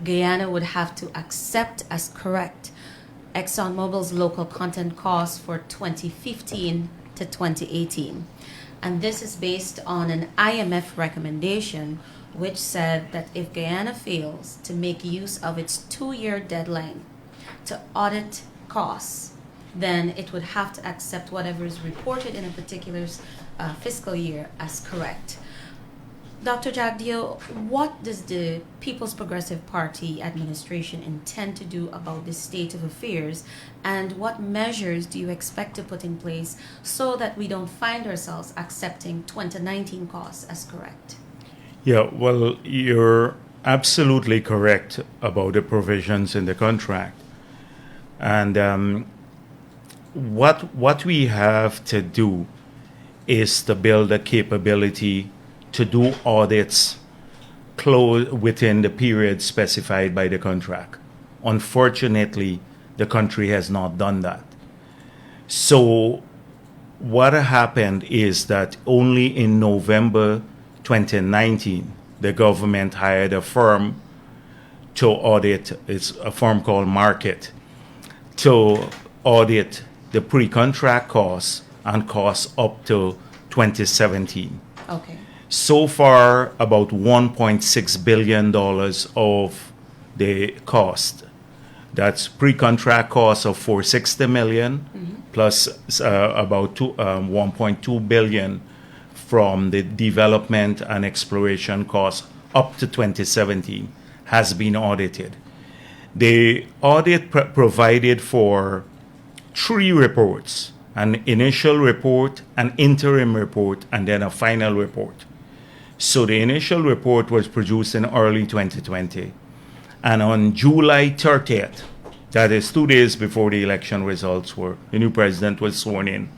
Guyana would have to accept as correct ExxonMobil's local content costs for 2015 to 2018. And this is based on an IMF recommendation which said that if Guyana fails to make use of its 2-year deadline to audit costs, then it would have to accept whatever is reported in a particular fiscal year as correct. Dr. Jagdeo, what does the People's Progressive Party administration intend to do about this state of affairs, and what measures do you expect to put in place so that we don't find ourselves accepting 2019 costs as correct? Yeah, well, you're absolutely correct about the provisions in the contract. And what we have to do is to build a capability to do audits within the period specified by the contract. Unfortunately, the country has not done that. So what happened is that only in November 2019, the government hired a firm to audit, it's a firm called Market, to audit the pre-contract costs and costs up to 2017. Okay. So far, about $1.6 billion of the cost. That's pre-contract costs of $460 million, plus about 1.2 billion from the development and exploration costs up to 2017 has been audited. The audit provided for 3 reports: an initial report, an interim report, and then a final report. So the initial report was produced in early 2020. And on July 30th, that is 2 days before the election results the new president was sworn in,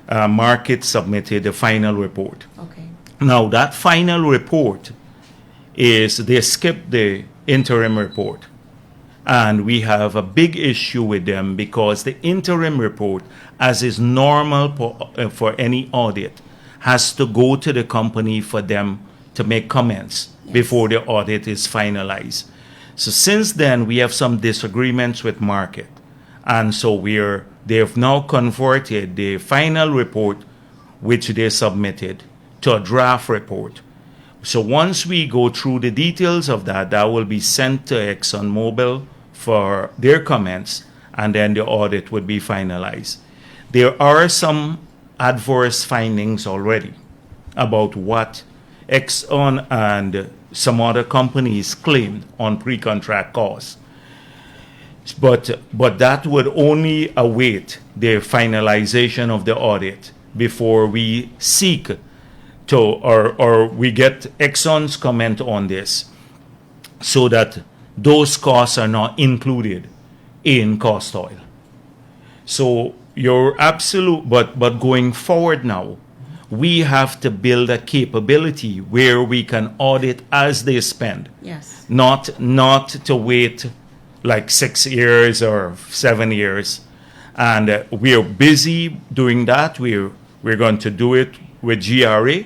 Market submitted the final report. Okay. Now that final report they skipped the interim report. And we have a big issue with them because the interim report, as is normal for any audit, has to go to the company for them to make comments before the audit is finalized. So since then, we have some disagreements with Market. And so they have now converted the final report, which they submitted, to a draft report. So once we go through the details of that will be sent to ExxonMobil for their comments, and then the audit would be finalized. There are some adverse findings already about what Exxon and some other companies claimed on pre-contract costs. But that would only await the finalization of the audit before we seek to, or we get Exxon's comment on this, so that those costs are not included in cost oil. So you're absolute, but going forward now, we have to build a capability where we can audit as they spend. Yes. Not to wait like 6 years or 7 years. And we are busy doing that. We're going to do it with GRA,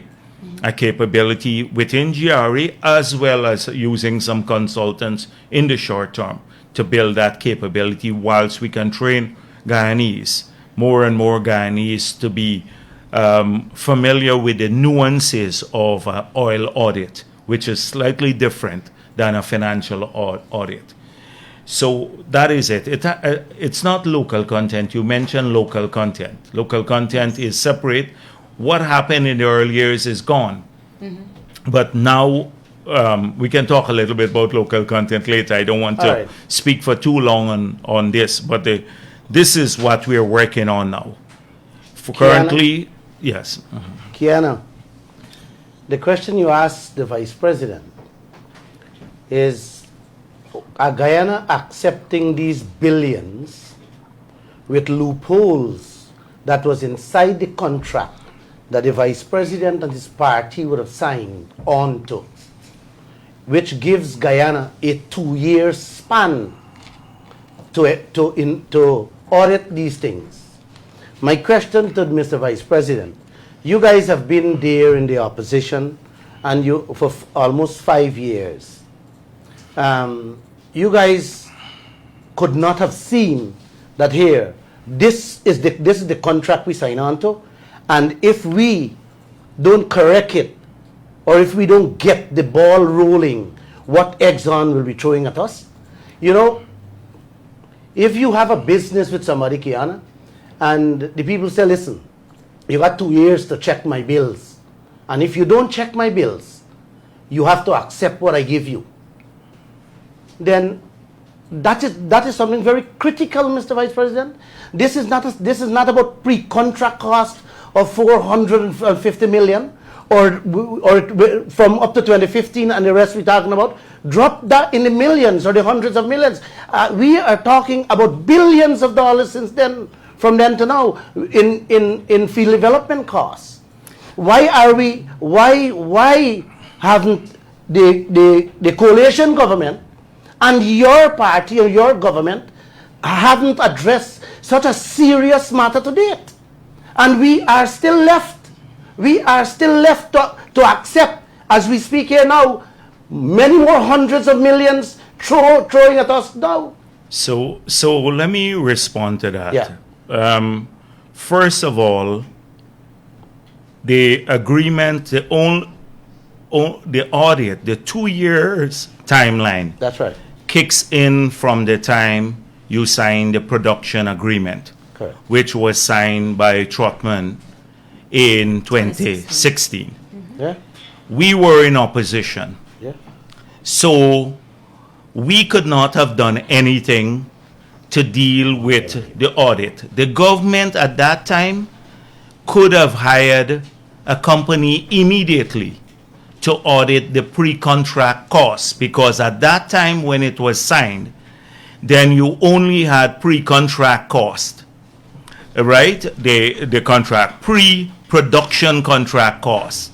a capability within GRA, as well as using some consultants in the short term to build that capability, whilst we can train Guyanese, more and more Guyanese, to be familiar with the nuances of oil audit, which is slightly different than a financial audit. So that is it. It's not local content. You mentioned local content. Local content is separate. What happened in the early years is gone. But now we can talk a little bit about local content later. I don't want to speak for too long on this, but this is what we are working on now. Currently, yes. Kiana, the question you asked the Vice President is, are Guyana accepting these billions with loopholes that was inside the contract that the Vice President and his party would have signed on to, which gives Guyana a 2-year span to audit these things? My question to Mr. Vice President, you guys have been there in the opposition and you for almost 5 years. You guys could not have seen that here. This is the contract we sign on to, and if we don't correct it, or if we don't get the ball rolling, what Exxon will be throwing at us. You know, if you have a business with somebody, Guyana, and the people say, listen, you got 2 years to check my bills, and if you don't check my bills, you have to accept what I give you. Then that is something very critical, Mr. Vice President. This is not about pre-contract cost of 450 million or from up to 2015 and the rest we're talking about. Drop that in the millions or the hundreds of millions. We are talking about billions of dollars since then, from then to now, in field development costs. Why haven't the coalition government and your party or your government haven't addressed such a serious matter to date? And we are still left to accept, as we speak here now, many more hundreds of millions throwing at us now. So let me respond to that. Yeah. First of all, the agreement, the audit, the 2 years timeline. That's right. Kicks in from the time you sign the production agreement, Correct. which was signed by Trotman in 2016. Yeah. We were in opposition, Yeah. so we could not have done anything to deal with the audit. The government at that time could have hired a company immediately to audit the pre-contract costs, because at that time when it was signed, then you only had pre-contract cost, right? The contract, pre-production contract costs.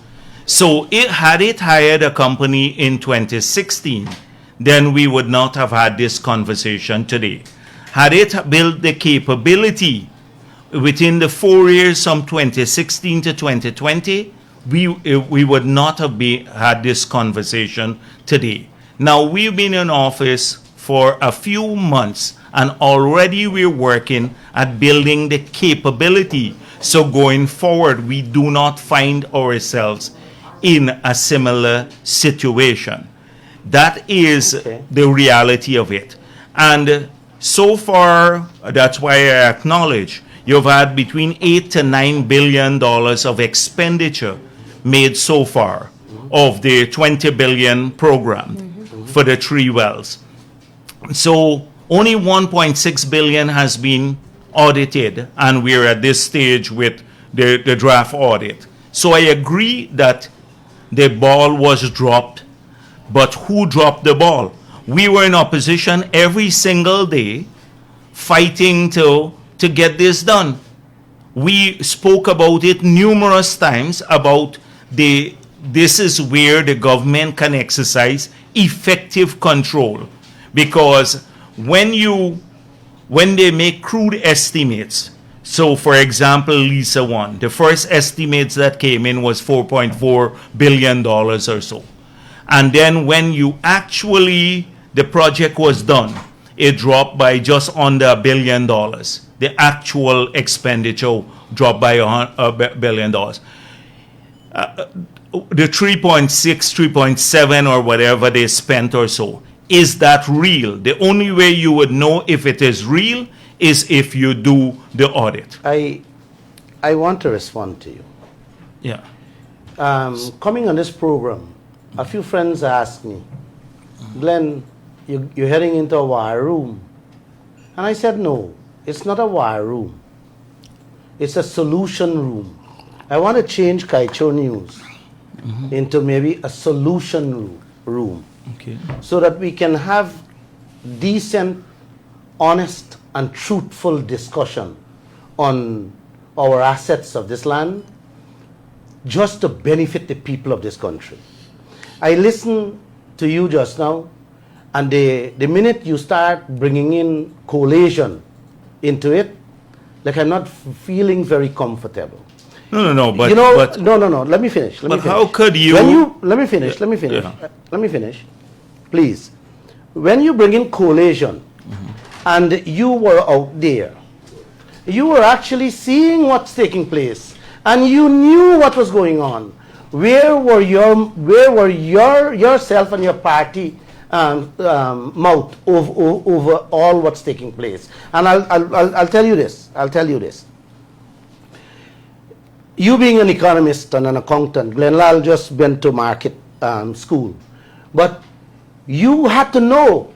So had it hired a company in 2016, then we would not have had this conversation today. Had it built the capability within the 4 years from 2016 to 2020, we would not have had this conversation today. Now, we've been in office for a few months, and already we're working at building the capability. So going forward, we do not find ourselves in a similar situation. That is the reality of it. And so far, that's why I acknowledge you've had between $8 to $9 billion of expenditure made so far of the 20 billion program for the 3 wells. So only 1.6 billion has been audited, and we're at this stage with the draft audit. So I agree that the ball was dropped, but who dropped the ball? We were in opposition every single day, fighting to get this done. We spoke about it numerous times about this is where the government can exercise effective control, because when they make crude estimates, so for example Lisa 1, the first estimates that came in was $4.4 billion or so, and then when the project was done, it dropped by just under $1 billion. The actual expenditure dropped by $1 billion. The 3.7 or whatever they spent or so, is that real? The only way you would know if it is real is if you do the audit. I want to respond to you. Yeah. Coming on this program, a few friends asked me, Glenn, you're heading into a war room. And I said, no, it's not a war room. It's a solution room. I want to change Kaieteur News into maybe a solution room. Okay. So that we can have decent, honest, and truthful discussion on our assets of this land, just to benefit the people of this country. I listened to you just now, and the minute you start bringing in coalition into it, like I'm not feeling very comfortable. No, but... You know, no, let me finish. But how could you... Let me finish. Yeah. Let me finish, please. when you bring in coalition, and you were out there, you were actually seeing what's taking place, and you knew what was going on. Where were yourself and your party mouth over all what's taking place? And I'll tell you this. I'll tell you this. You being an economist and an accountant, Lall just went to market school, but you had to know,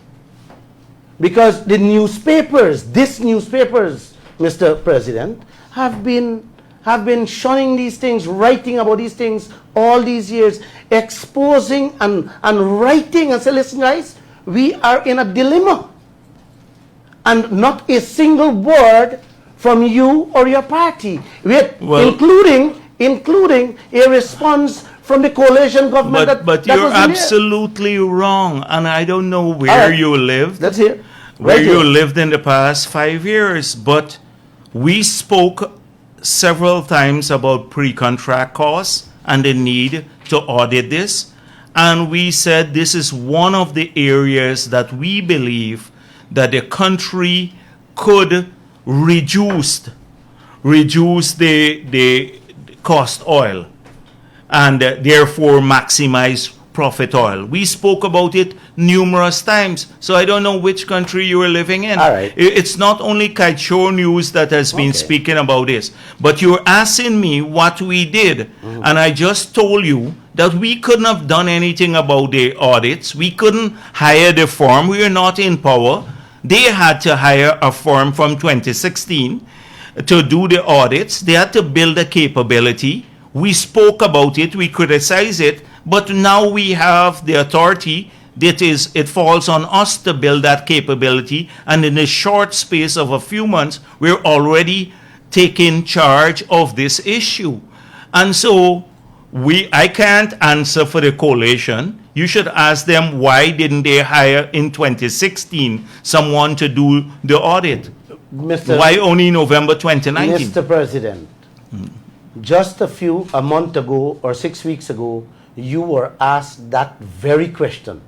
because the newspapers, Mr. President, have been shunning these things, writing about these things all these years, exposing and writing and say, listen guys, we are in a dilemma. And not a single word from you or your party, including a response from the coalition government. But you're absolutely wrong, and I don't know where you lived. That's here. Where you lived in the past 5 years, but we spoke several times about pre-contract costs and the need to audit this, and we said this is one of the areas that we believe that the country could reduce the cost oil and therefore maximize profit oil. We spoke about it numerous times, so I don't know which country you are living in. All right. It's not only Kaieteur News that has been speaking about this, but you're asking me what we did, and I just told you that we couldn't have done anything about the audits. We couldn't hire the firm. We are not in power. They had to hire a firm from 2016 to do the audits. They had to build a capability. We spoke about it. We criticized it. But now we have the authority. It falls on us to build that capability. And in a short space of a few months, we're already taking charge of this issue. And so I can't answer for the coalition. You should ask them, why didn't they hire in 2016 someone to do the audit? Why only November 2019? Mr. President, just a month ago or 6 weeks ago, you were asked that very question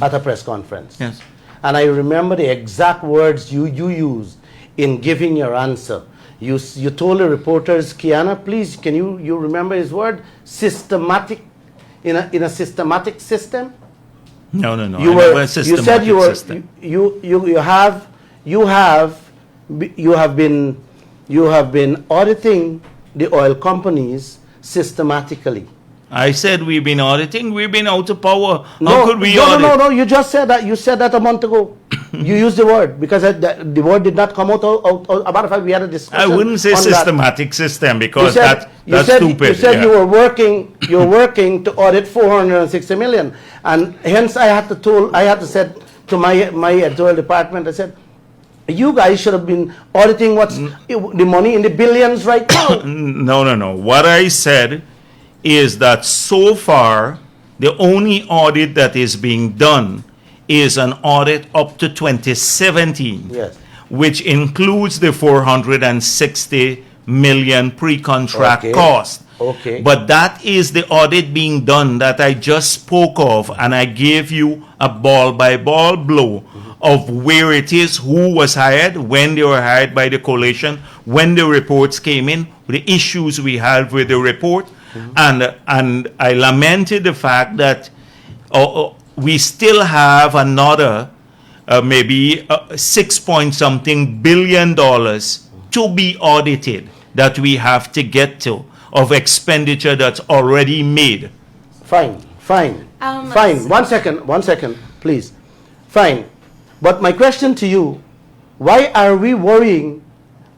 at a press conference. Yes. And I remember the exact words you used in giving your answer. You told the reporters, Guyana, please, can you remember his word? Systematic, in a systematic system? No. You said you have been auditing the oil companies systematically. I said we've been auditing. We've been out of power. How could we audit? No. You just said that. You said that a month ago. You used the word because the word did not come out. About fact, we had a discussion. I wouldn't say systematic system because that's stupid. You said you were working to audit 460 million, and hence I had to say to my editorial department, I said, you guys should have been auditing what's the money in the billions right now. No. What I said is that so far, the only audit that is being done is an audit up to 2017, yes, which includes the 460 million pre-contract cost. Okay. But that is the audit being done that I just spoke of, and I gave you a ball-by-ball blow of where it is, who was hired, when they were hired by the coalition, when the reports came in, the issues we had with the report. And I lamented the fact that we still have another maybe $6-point-something billion to be audited that we have to get to of expenditure that's already made. Fine. 1 second, please. Fine. But my question to you, why are we worrying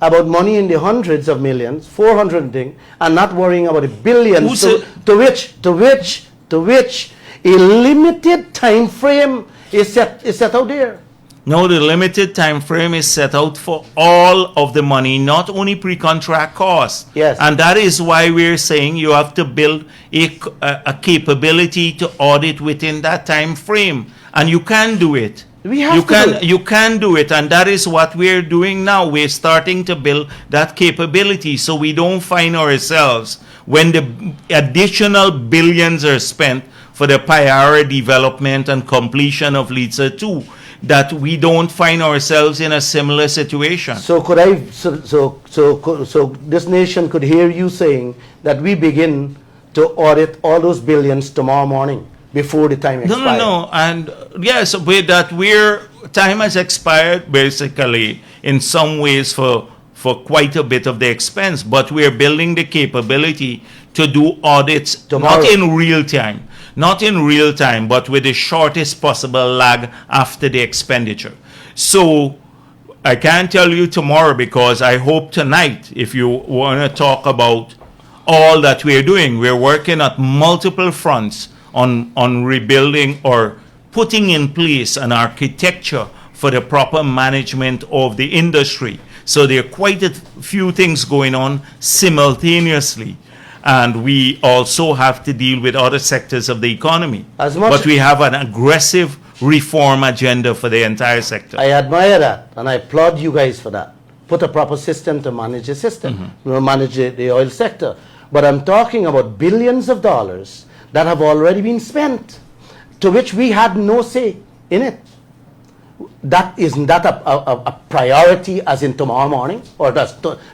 about money in the hundreds of millions, 400 thing, and not worrying about the billions to which a limited time frame is set out there? No, the limited time frame is set out for all of the money, not only pre-contract costs. Yes. And that is why we're saying you have to build a capability to audit within that time frame. And you can do it. You can do it, and that is what we're doing now. We're starting to build that capability so we don't find ourselves, when the additional billions are spent, for the prior development and completion of Liza 2, that we don't find ourselves in a similar situation. So so this nation could hear you saying that we begin to audit all those billions tomorrow morning before the time expires. No. And yes, with that, time has expired basically in some ways for quite a bit of the expense, but we're building the capability to do audits tomorrow. Not in real time, but with the shortest possible lag after the expenditure. So I can't tell you tomorrow, because I hope tonight, if you want to talk about all that we're doing, we're working at multiple fronts on rebuilding or putting in place an architecture for the proper management of the industry. So there are quite a few things going on simultaneously. And we also have to deal with other sectors of the economy. But we have an aggressive reform agenda for the entire sector. I admire that, and I applaud you guys for that. Put a proper system to manage the system, manage the oil sector. But I'm talking about billions of dollars that have already been spent, to which we had no say in it. Isn't that a priority as in tomorrow morning, or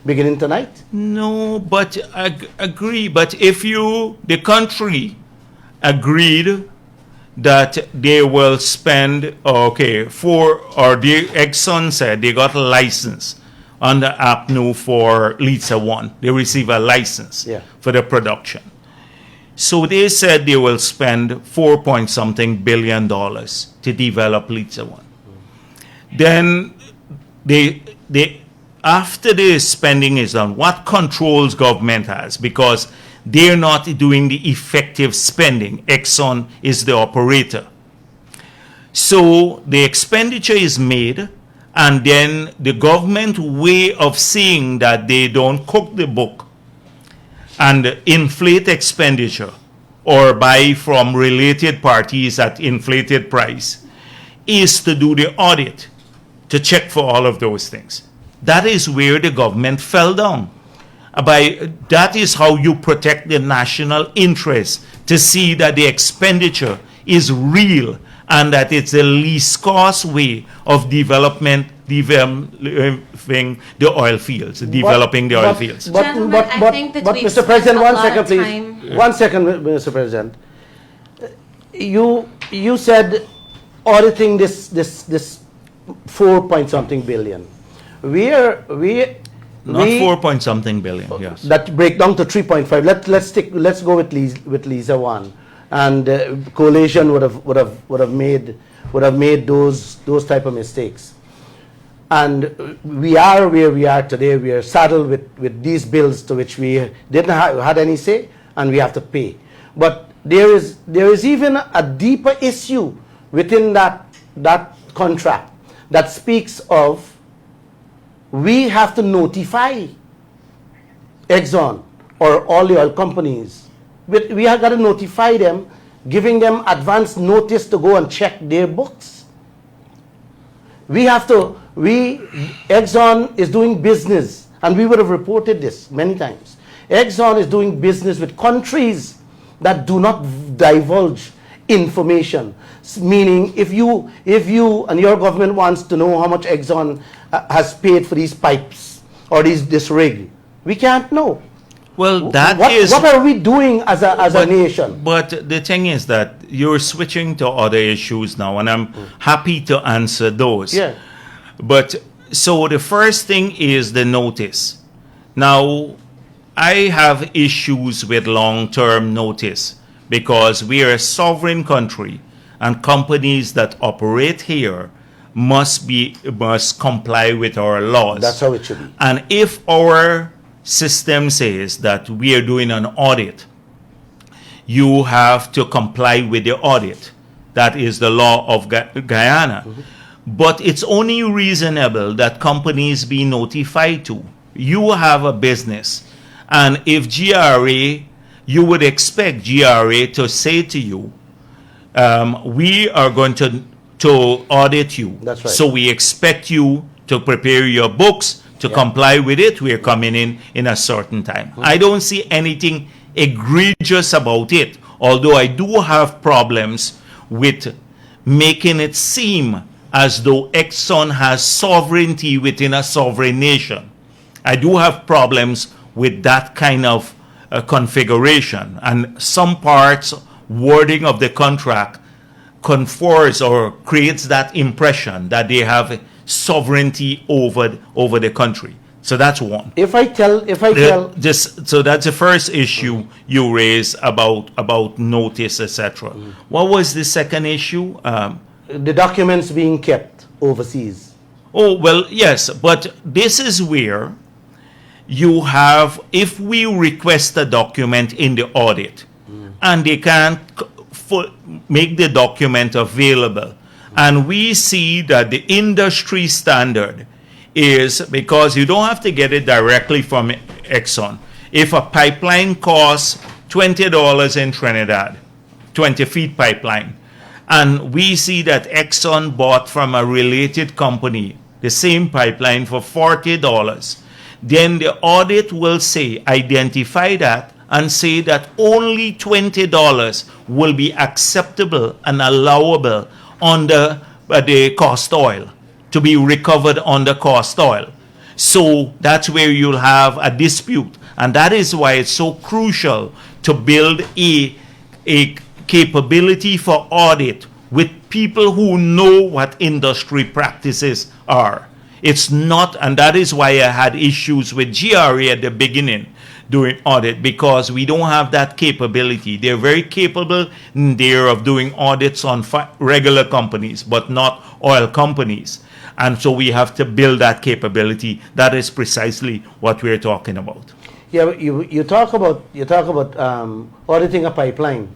beginning tonight? No, but I agree. But if the country agreed that they will spend, Exxon said they got a license under APNU for Liza 1. They receive a license for the production. So they said they will spend $4-point-something billion to develop Liza 1. Then after the spending is done, what controls government has? Because they're not doing the effective spending. Exxon is the operator. So the expenditure is made, and then the government way of seeing that they don't cook the book and inflate expenditure or buy from related parties at inflated price is to do the audit, to check for all of those things. That is where the government fell down. That is how you protect the national interest, to see that the expenditure is real and that it's the least cost way of developing the oil fields, developing the oil fields. But Mr. President, 1 second, please. 1 second, Mr. President. You said auditing this 4-point-something billion. Not 4-point-something billion. Yes. That break down to 3.5. Let's go with Liza 1, and coalition would have made those type of mistakes. And we are where we are today. We are saddled with these bills to which we didn't had any say, and we have to pay. But there is even a deeper issue within that contract that speaks of, we have to notify Exxon or all the oil companies. We have got to notify them, giving them advance notice to go and check their books. Exxon is doing business, and we would have reported this many times. Exxon is doing business with countries that do not divulge information. Meaning, if you and your government wants to know how much Exxon has paid for these pipes or this rig, we can't know. Well, what are we doing as a nation? But the thing is that you're switching to other issues now, and I'm happy to answer those. Yeah. But so the first thing is the notice. Now, I have issues with long-term notice, because we are a sovereign country, and companies that operate here must comply with our laws. That's how it should be. And if our system says that we are doing an audit, you have to comply with the audit. That is the law of Guyana. But it's only reasonable that companies be notified to. You have a business, and if GRA, you would expect GRA to say to you, we are going to audit you. That's right. So we expect you to prepare your books, to comply with it. We are coming in a certain time. I don't see anything egregious about it, Although I do have problems with making it seem as though Exxon has sovereignty within a sovereign nation. I do have problems with that kind of configuration, and some parts, wording of the contract confers or creates that impression that they have sovereignty over the country. So that's one. If I tell, So that's the first issue you raise about notice, etc. What was the second issue? the documents being kept overseas. Oh, well, yes, but this is where you have, if we request a document in the audit and they can't make the document available, and we see that the industry standard is, because you don't have to get it directly from Exxon. If a pipeline costs $20 in Trinidad, 20 feet pipeline, and we see that Exxon bought from a related company the same pipeline for $40, then the audit will say, identify that and say that only $20 will be acceptable and allowable under the cost oil, to be recovered under cost oil. So that's where you'll have a dispute. And that is why it's so crucial to build a capability for audit with people who know what industry practices are. It's not, and that is why I had issues with GRA at the beginning doing audit, because we don't have that capability. They're very capable there of doing audits on regular companies, but not oil companies. And so we have to build that capability. That is precisely what we're talking about. Yeah, but you talk about auditing a pipeline,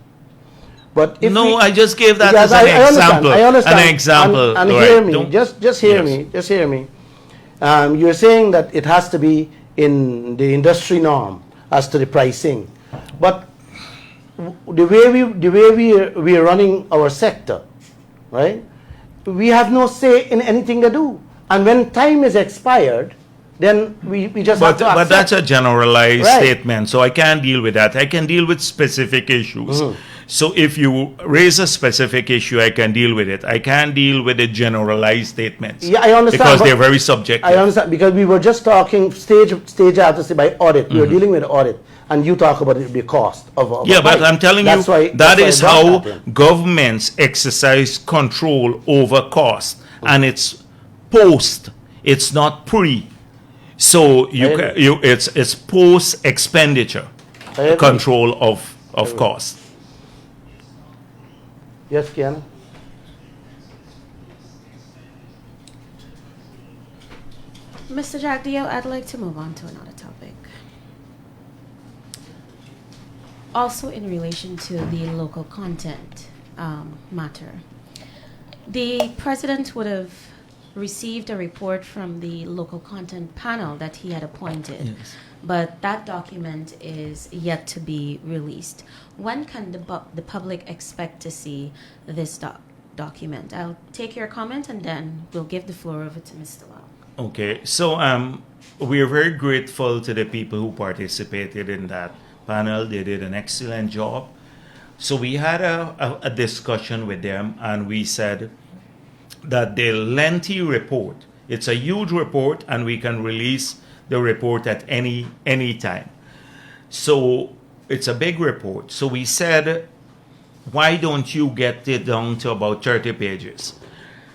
but if I just gave that yes, as an example. I understand. An example. And right. hear me. Just hear me. Just hear me. You're saying that it has to be in the industry norm as to the pricing, but the way we are running our sector, right? We have no say in anything they do, and when time is expired, then we just have to accept. But that's a generalized Right. statement, so I can't deal with that. I can deal with specific issues. So if you raise a specific issue, I can deal with it. I can't deal with the generalized statements. Yeah, I understand. Because they're very subjective. I understand, because we were just talking stage after stage by audit. We were dealing with audit, and you talk about the cost of Yeah, but I'm telling you, that is how governments exercise control over cost, and it's post. It's not pre. So it's post expenditure control of cost. Yes, Guyana. Mr. Jagdeo, I'd like to move on to another topic. Also in relation to the local content matter. The president would have received a report from the local content panel that he had appointed, Yes. but that document is yet to be released. When can the public expect to see this document? I'll take your comment and then we'll give the floor over to Mr. Lall. Okay, so we are very grateful to the people who participated in that panel. They did an excellent job. So we had a discussion with them, and we said that the lengthy report, it's a huge report, and we can release the report at any time. So it's a big report. So we said, why don't you get it down to about 30 pages?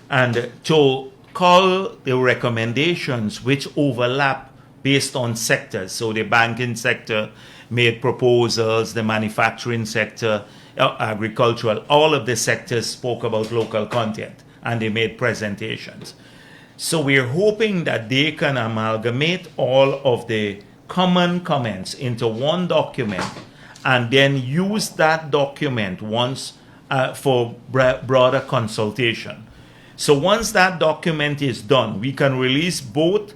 And to call the recommendations which overlap based on sectors. So the banking sector made proposals, the manufacturing sector, agricultural, all of the sectors spoke about local content, and they made presentations. So we're hoping that they can amalgamate all of the common comments into one document, and then use that document once for broader consultation. So once that document is done, we can release both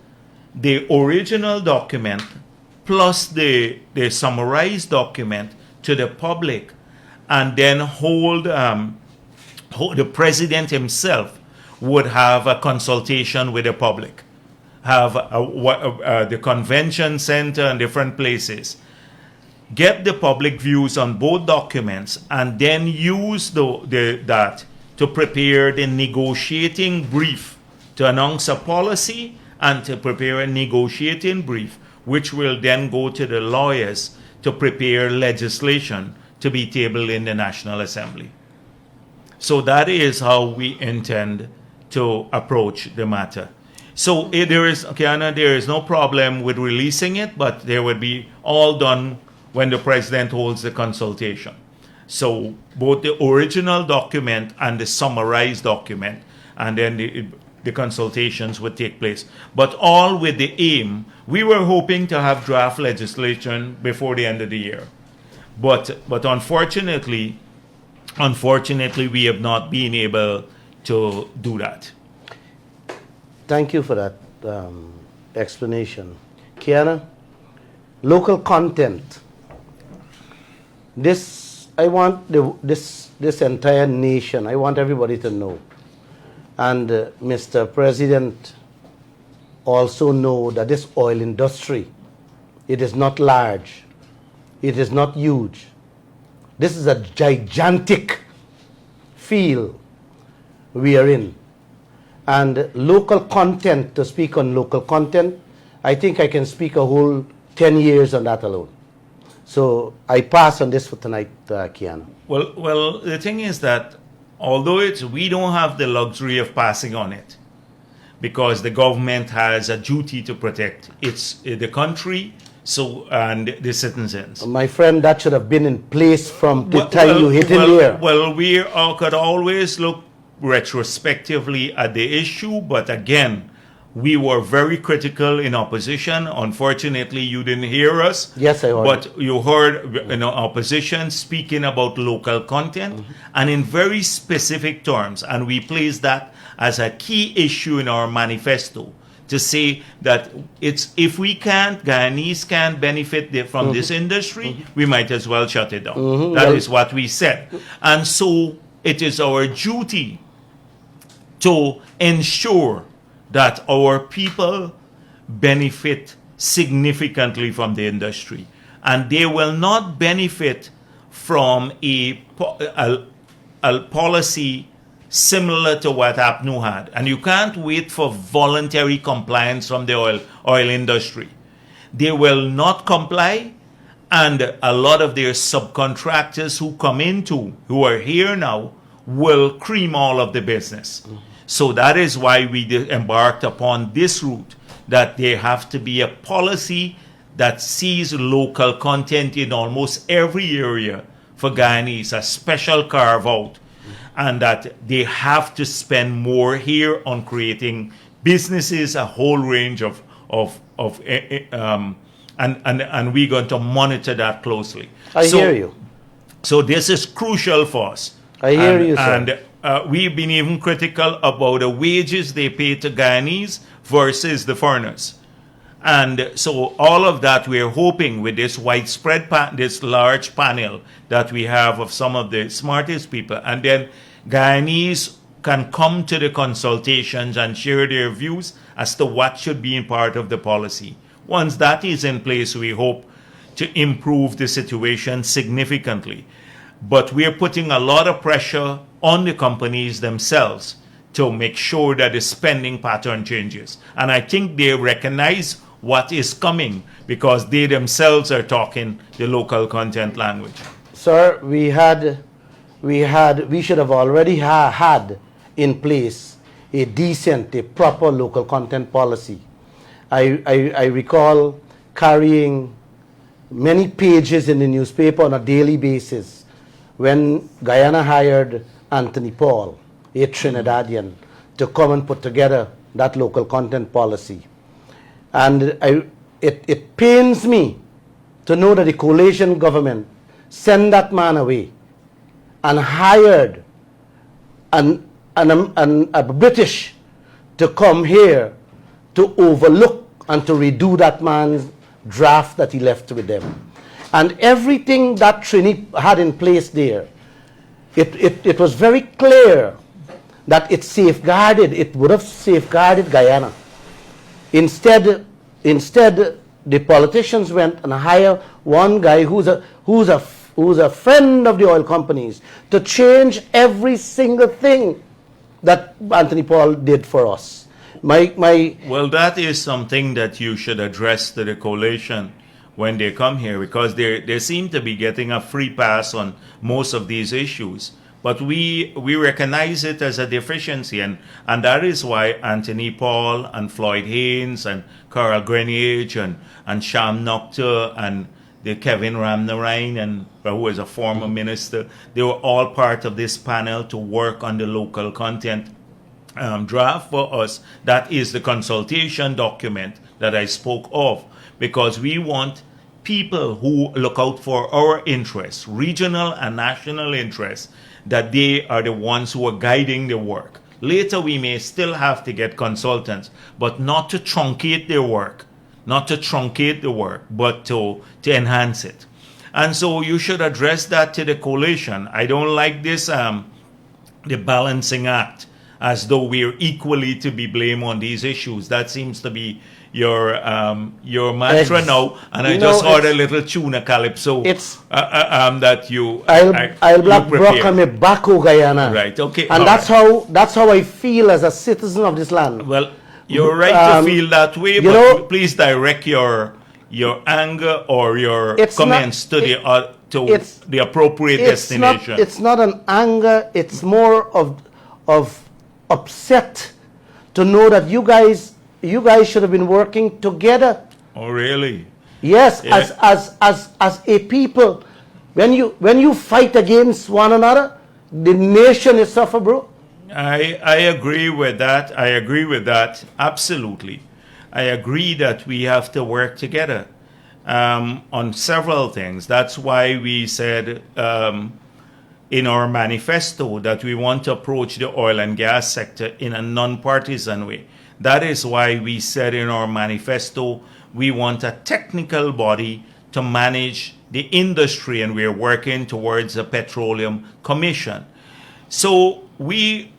the original document plus the summarized document to the public, and then the president himself would have a consultation with the public, have the convention center and different places. get the public views on both documents, and then use that to prepare the negotiating brief to announce a policy and to prepare a negotiating brief, which will then go to the lawyers to prepare legislation to be tabled in the National Assembly. So that is how we intend to approach the matter. So there is no problem with releasing it, but there would be all done when the president holds the consultation. So both the original document and the summarized document, and then the consultations would take place. But all with the aim, we were hoping to have draft legislation before the end of the year. But unfortunately, we have not been able to do that. Thank you for that explanation. Kiana, local content. I want this entire nation, I want everybody to know, and Mr. President also know that this oil industry, it is not large, it is not huge. This is a gigantic field we are in. And local content, to speak on local content, I think I can speak a whole 10 years on that alone. So I pass on this for tonight, Kiana. Well, the thing is that although we don't have the luxury of passing on it, because the government has a duty to protect the country and the citizens. My friend, that should have been in place from the time you hit in here. Well, we could always look retrospectively at the issue, but again, we were very critical in opposition. Unfortunately, you didn't hear us. Yes, I heard. But you heard opposition speaking about local content and in very specific terms. And we placed that as a key issue in our manifesto to say that if Guyanese can't benefit from this industry, we might as well shut it down. That is what we said. And so it is our duty to ensure that our people benefit significantly from the industry. And they will not benefit from a policy similar to what APNU had. And you can't wait for voluntary compliance from the oil industry. They will not comply, and a lot of their subcontractors who are here now, will cream all of the business. So that is why we embarked upon this route, that there have to be a policy that sees local content in almost every area for Guyanese, a special carve out, and that they have to spend more here on creating businesses, a whole range and we're going to monitor that closely. I hear you. So this is crucial for us. I hear you, sir. And we've been even critical about the wages they pay to Guyanese versus the foreigners. And so all of that, we're hoping with this widespread, this large panel that we have of some of the smartest people, and then Guyanese can come to the consultations and share their views as to what should be in part of the policy. Once that is in place, we hope to improve the situation significantly. But we're putting a lot of pressure on the companies themselves to make sure that the spending pattern changes. And I think they recognize what is coming because they themselves are talking the local content language. Sir, we should have already had in place a decent, a proper local content policy. I recall carrying many pages in the newspaper on a daily basis when Guyana hired Anthony Paul, a Trinidadian, to come and put together that local content policy. And it pains me to know that the coalition government sent that man away and hired a British to come here to overlook and to redo that man's draft that he left with them. And everything that Trini had in place there, it was very clear that it would have safeguarded Guyana. Instead, the politicians went and hired one guy who's a friend of the oil companies to change every single thing that Anthony Paul did for us. Well, that is something that you should address to the coalition when they come here, because they seem to be getting a free pass on most of these issues. But we recognize it as a deficiency, and that is why Anthony Paul and Floyd Haynes and Carl Greenidge and Sham Nocta and the Kevin Ramnarine, and who was a former minister, they were all part of this panel to work on the local content draft for us. That is the consultation document that I spoke of, because we want people who look out for our interests, regional and national interests, that they are the ones who are guiding the work. Later we may still have to get consultants, but not to truncate their work, but to enhance it. And so you should address that to the coalition. I don't like this, the balancing act, as though we're equally to be blamed on these issues. That seems to be your mantra now, and I just heard a little tuna calypso that you I'll black broke me Baku Guyana. Right, okay. And that's how I feel as a citizen of this land. Well, you're right to feel that way, but please direct your anger or your comments to the appropriate destination. It's not an anger, it's more of upset to know that you guys should have been working together. Oh, really? Yes, yeah. as a people, when you fight against one another, the nation is suffer, bro. I agree with that. Absolutely. I agree that we have to work together on several things. That's why we said in our manifesto that we want to approach the oil and gas sector in a non-partisan way. That is why we said in our manifesto we want a technical body to manage the industry, and we're working towards a petroleum commission. So we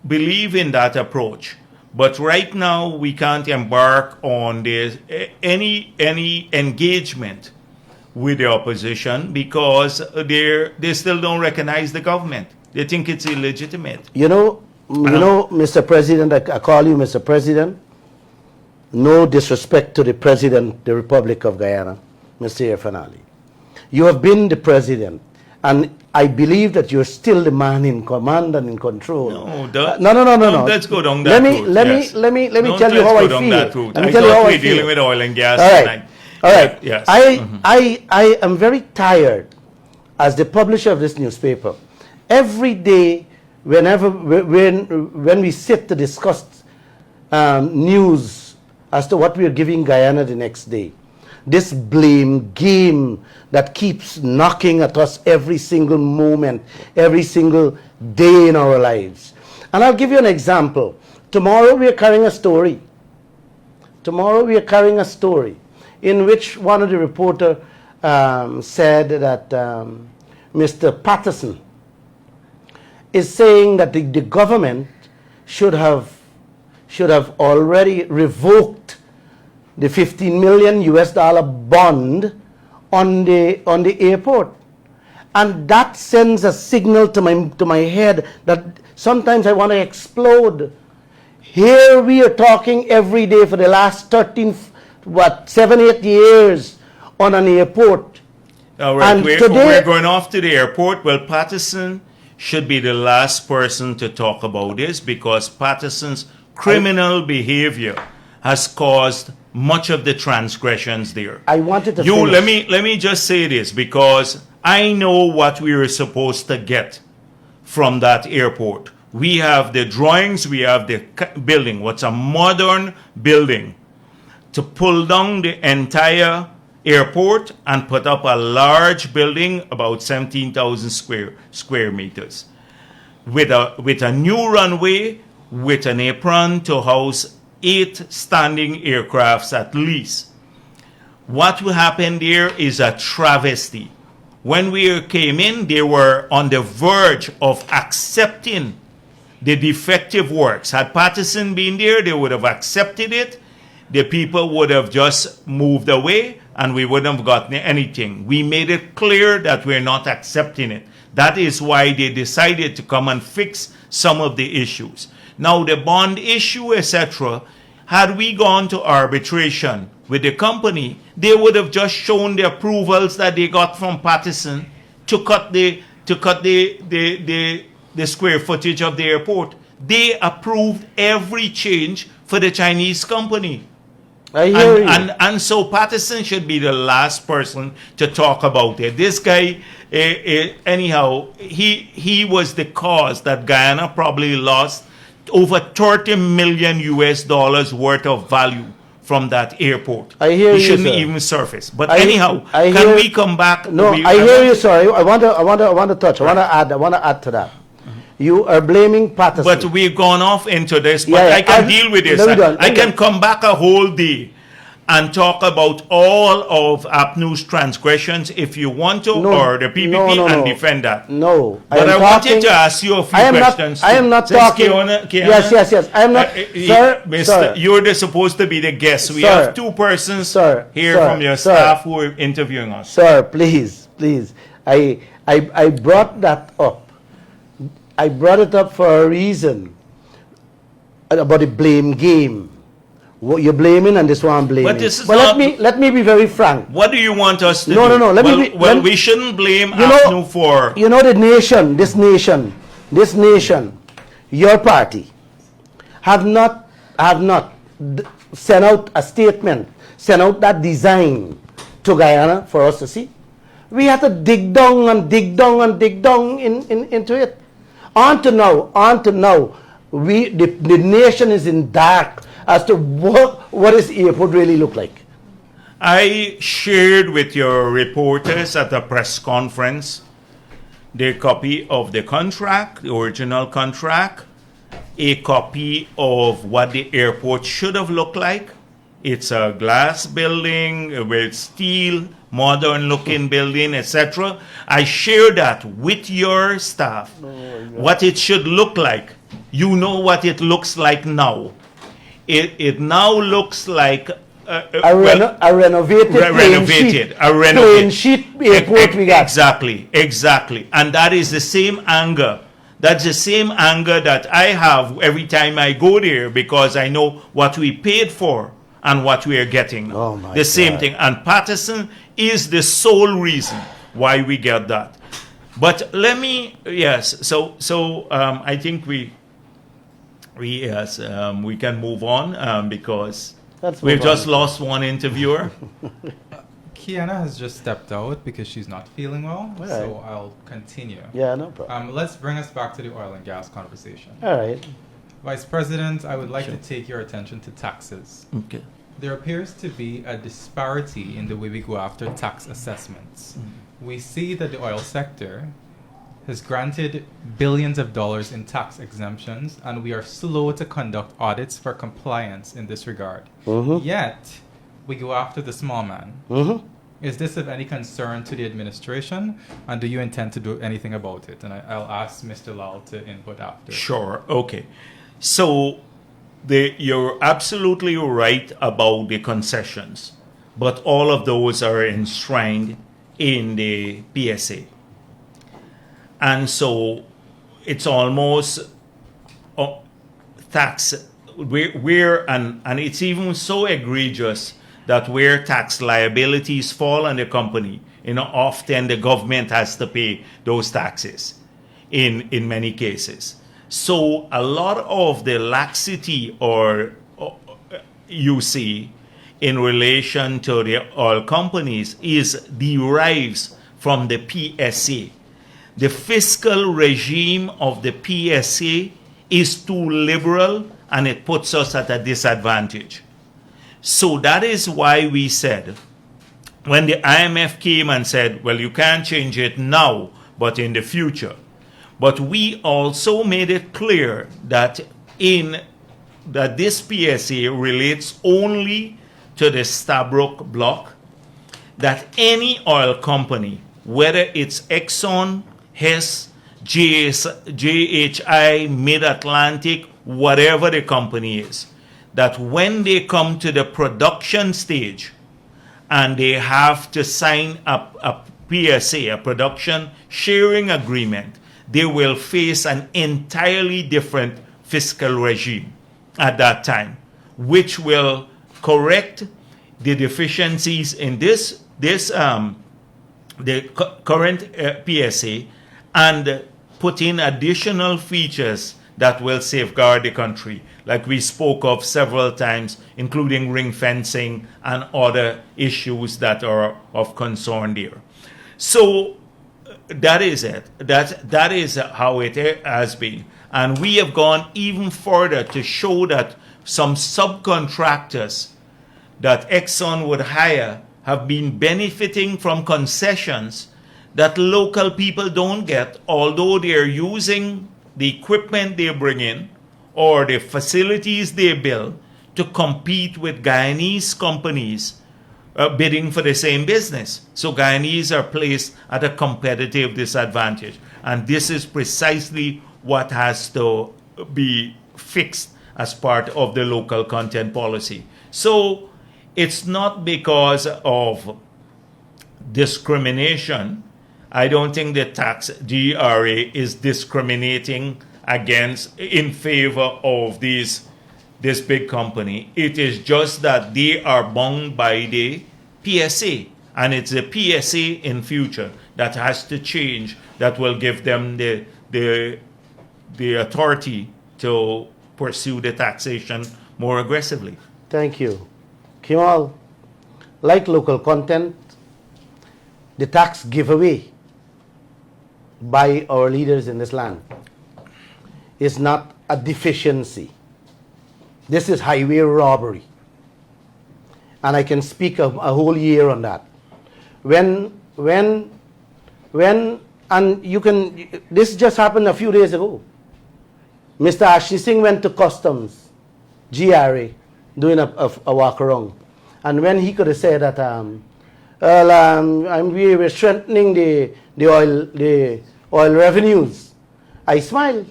believe in that approach. But right now we can't embark on any engagement with the opposition because they still don't recognize the government. They think it's illegitimate. You know, Mr. President, I call you Mr. President. No disrespect to the President, the Republic of Guyana, Mr. Irfan Ali. You have been the President, and I believe that you're still the man in command and in control. No. Let's go down that route. Let me tell you how I feel. Let me tell you how I feel. Dealing with oil and gas tonight. All right. Yes. I am very tired as the publisher of this newspaper. Every day, when we sit to discuss news as to what we are giving Guyana the next day, this blame game that keeps knocking at us every single moment, every single day in our lives. And I'll give you an example. Tomorrow we are carrying a story. In which one of the reporters said that Mr. Patterson is saying that the government should have already revoked the $15 million bond on the airport, and that sends a signal to my head that sometimes I want to explode. Here we are talking every day for the last 7-8 years on an airport. All right, we're going off to the airport. Well, Patterson should be the last person to talk about this because Patterson's criminal behavior has caused much of the transgressions there. I wanted to finish. Let me just say this, because I know what we were supposed to get from that airport. We have the drawings, we have the building, what's a modern building, to pull down the entire airport and put up a large building about 17,000 square meters with a new runway, with an apron to house 8 standing aircrafts at least. What will happen there is a travesty. When we came in, they were on the verge of accepting the defective works. Had Patterson been there, they would have accepted it. the people would have just moved away and we wouldn't have gotten anything. We made it clear that we're not accepting it. That is why they decided to come and fix some of the issues. Now, the bond issue, etc., had we gone to arbitration with the company, they would have just shown the approvals that they got from Patterson to cut the square footage of the airport. They approved every change for the Chinese company. I hear you. And so Patterson should be the last person to talk about it. This guy, anyhow, he was the cause that Guyana probably lost over 30 million US dollars worth of value from that airport. I hear we you, shouldn't sir. even surface. But anyhow, I can hear- we come back? No, I hear you, sir. I want to touch. I want to add to that. You are blaming Patterson. But we've gone off into this, but Yeah, I can deal with this. no, we don't. I can come back a whole day and talk about all of APNU's transgressions if you want to, No, or the PPP, no, and no. defend that. No, But I wanted to ask you a few questions. I am not Since talking. Kiana- Yes. I am not. Sir, Mr. sir. You're supposed to be the guest. We Sir. have two persons Sir. here Sir. from your Sir. staff who are interviewing us. Sir, please. I brought that up. I brought it up for a reason. About the blame game. What you're blaming and this one I'm blaming. But this is but not- let me be very frank. What do you want us to No, do? no, no, let me be- well, let- we shouldn't blame You know- APNU for... You know this nation, your party, have not sent out a statement, sent out that design to Guyana for us to see. We had to dig down into it. On to now, the nation is in dark as to what does the airport really look like. I shared with your reporters at a press conference the copy of the contract, the original contract, a copy of what the airport should have looked like. It's a glass building with steel, modern looking building, etc. I share that with your staff, what it should look like. You know what it looks like now. It now looks like A renovated plain sheet airport we got. Exactly. And that is the same anger. That's the same anger that I have every time I go there, because I know what we paid for and what we are getting now. Oh my the same God. thing. And Patterson is the sole reason why we get that. But let me, yes, so I think we can move on because Let's we've move just on. lost one interviewer. Kiana has just stepped out because she's not feeling well, All so right. I'll continue. Yeah, no problem. Let's bring us back to the oil and gas conversation. All right. Vice President, I would like to take your attention to taxes. Okay. There appears to be a disparity in the way we go after tax assessments. We see that the oil sector has granted billions of dollars in tax exemptions, and we are slow to conduct audits for compliance in this regard. Mm-hmm. Yet, we go after the small man. Mm-hmm. Is this of any concern to the administration, and do you intend to do anything about it? And I'll ask Mr. Lall to input after. Sure. Okay. So you're absolutely right about the concessions, but all of those are enshrined in the PSA. And so it's almost tax. And it's even so egregious that where tax liabilities fall on the company, often the government has to pay those taxes in many cases. So a lot of the laxity you see in relation to the oil companies derives from the PSA. The fiscal regime of the PSA is too liberal, and it puts us at a disadvantage. So that is why we said, when the IMF came and said, well, you can't change it now, but in the future. But we also made it clear that this PSA relates only to the Stabroek block, that any oil company, whether it's Exxon, Hess, JHI, Mid-Atlantic, whatever the company is, that when they come to the production stage and they have to sign a PSA, a production sharing agreement, they will face an entirely different fiscal regime at that time, which will correct the deficiencies in the current PSA and put in additional features that will safeguard the country, like we spoke of several times, including ring fencing and other issues that are of concern there. So that is it. That is how it has been. And we have gone even further to show that some subcontractors that Exxon would hire have been benefiting from concessions that local people don't get, although they're using the equipment they bring in or the facilities they build to compete with Guyanese companies bidding for the same business. So Guyanese are placed at a competitive disadvantage. And this is precisely what has to be fixed as part of the local content policy. So it's not because of discrimination. I don't think the tax DRA is discriminating in favor of this big company. It is just that they are bound by the PSA, and it's the PSA in future that has to change, that will give them the authority to pursue the taxation more aggressively. Thank you. Kemal, like local content, the tax giveaway by our leaders in this land is not a deficiency. This is highway robbery. And I can speak a whole year on that. And you can, this just happened a few days ago. Mr. Ashley Singh went to customs, GRA, doing a walk around. And when he could have said that, we were strengthening the oil revenues, I smiled.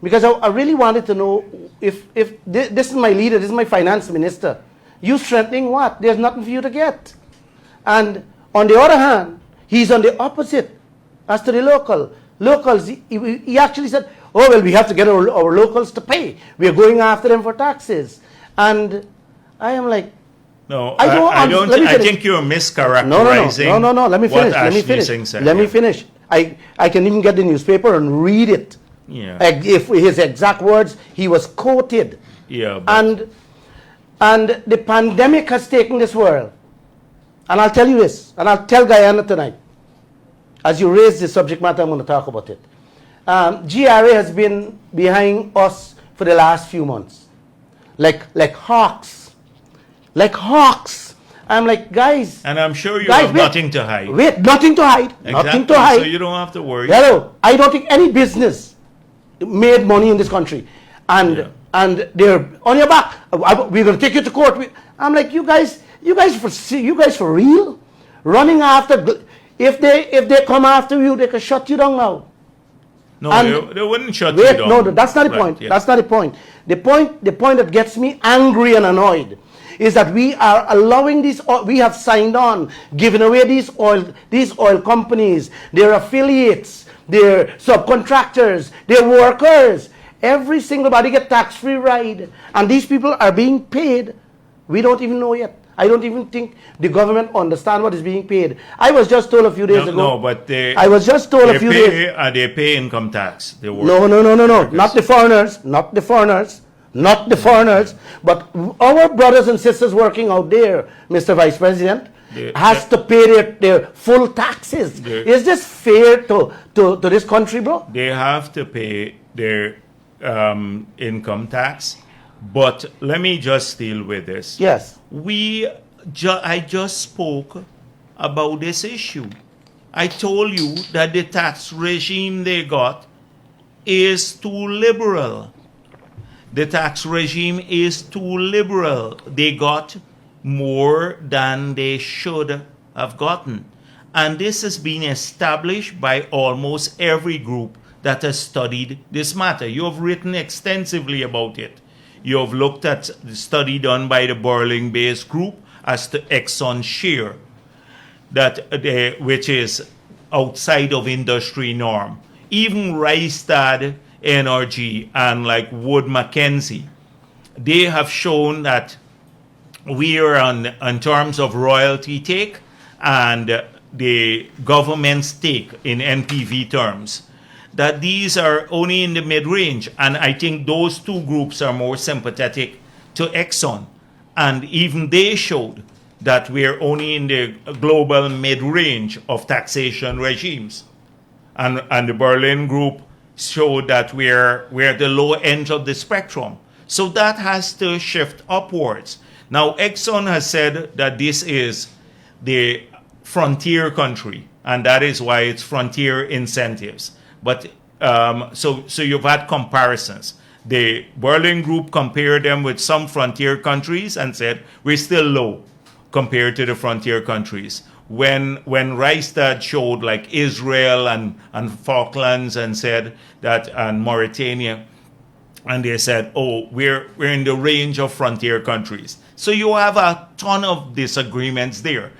Because I really wanted to know if this is my leader, this is my finance minister, you strengthening what? There's nothing for you to get. And on the other hand, he's on the opposite as to the locals. He actually said, oh, well, we have to get our locals to pay. We are going after them for taxes. And I am like, no, I think you're mischaracterizing. No. Let me finish. I can even get the newspaper and read it. Yeah. If his exact words, he was quoted. Yeah. And the pandemic has taken this world. And I'll tell you this, and I'll tell Guyana tonight, as you raise the subject matter, I'm going to talk about it. GRA has been behind us for the last few months, like hawks. I'm like, guys. And I'm sure you have nothing to hide. Wait, nothing to hide. Exactly. Nothing to hide. So you don't have to worry. Hello, I don't think any business made money in this country, and they're on your back. We're going to take you to court. I'm like, you guys for real? Running after? If they come after you, they can shut you down now. No, they wouldn't shut you down. No, that's not the point. Yeah. That's not the point. The point that gets me angry and annoyed is that we are allowing these. We have signed on, giving away these oil companies, their affiliates, their subcontractors, their workers. Every single body get tax-free ride, and these people are being paid. We don't even know yet. I don't even think the government understand what is being paid. I was just told a few days ago. No, but they pay income tax. No. Not the foreigners. Not the foreigners. But our brothers and sisters working out there, Mr. Vice President, has to pay their full taxes. Is this fair to this country, bro? They have to pay their income tax. But let me just deal with this. Yes. I just spoke about this issue. I told you that the tax regime they got is too liberal. The tax regime is too liberal. They got more than they should have gotten. And this has been established by almost every group that has studied this matter. You have written extensively about it. You have looked at the study done by the Berlin-based group as to Exxon's share, which is outside of industry norm. Even Rystad Energy and like Wood Mackenzie, they have shown that we are in terms of royalty take and the government's take in NPV terms, that these are only in the mid-range. And I think those two groups are more sympathetic to Exxon. And even they showed that we're only in the global mid-range of taxation regimes. And the Berlin group showed that we're at the low end of the spectrum. So that has to shift upwards. Now, Exxon has said that this is the frontier country, and that is why it's frontier incentives. But so you've had comparisons. The Berlin group compared them with some frontier countries and said we're still low compared to the frontier countries. When Rystad showed like Israel and Falklands and said that, and Mauritania, and they said, oh, we're in the range of frontier countries. So you have a ton of disagreements there,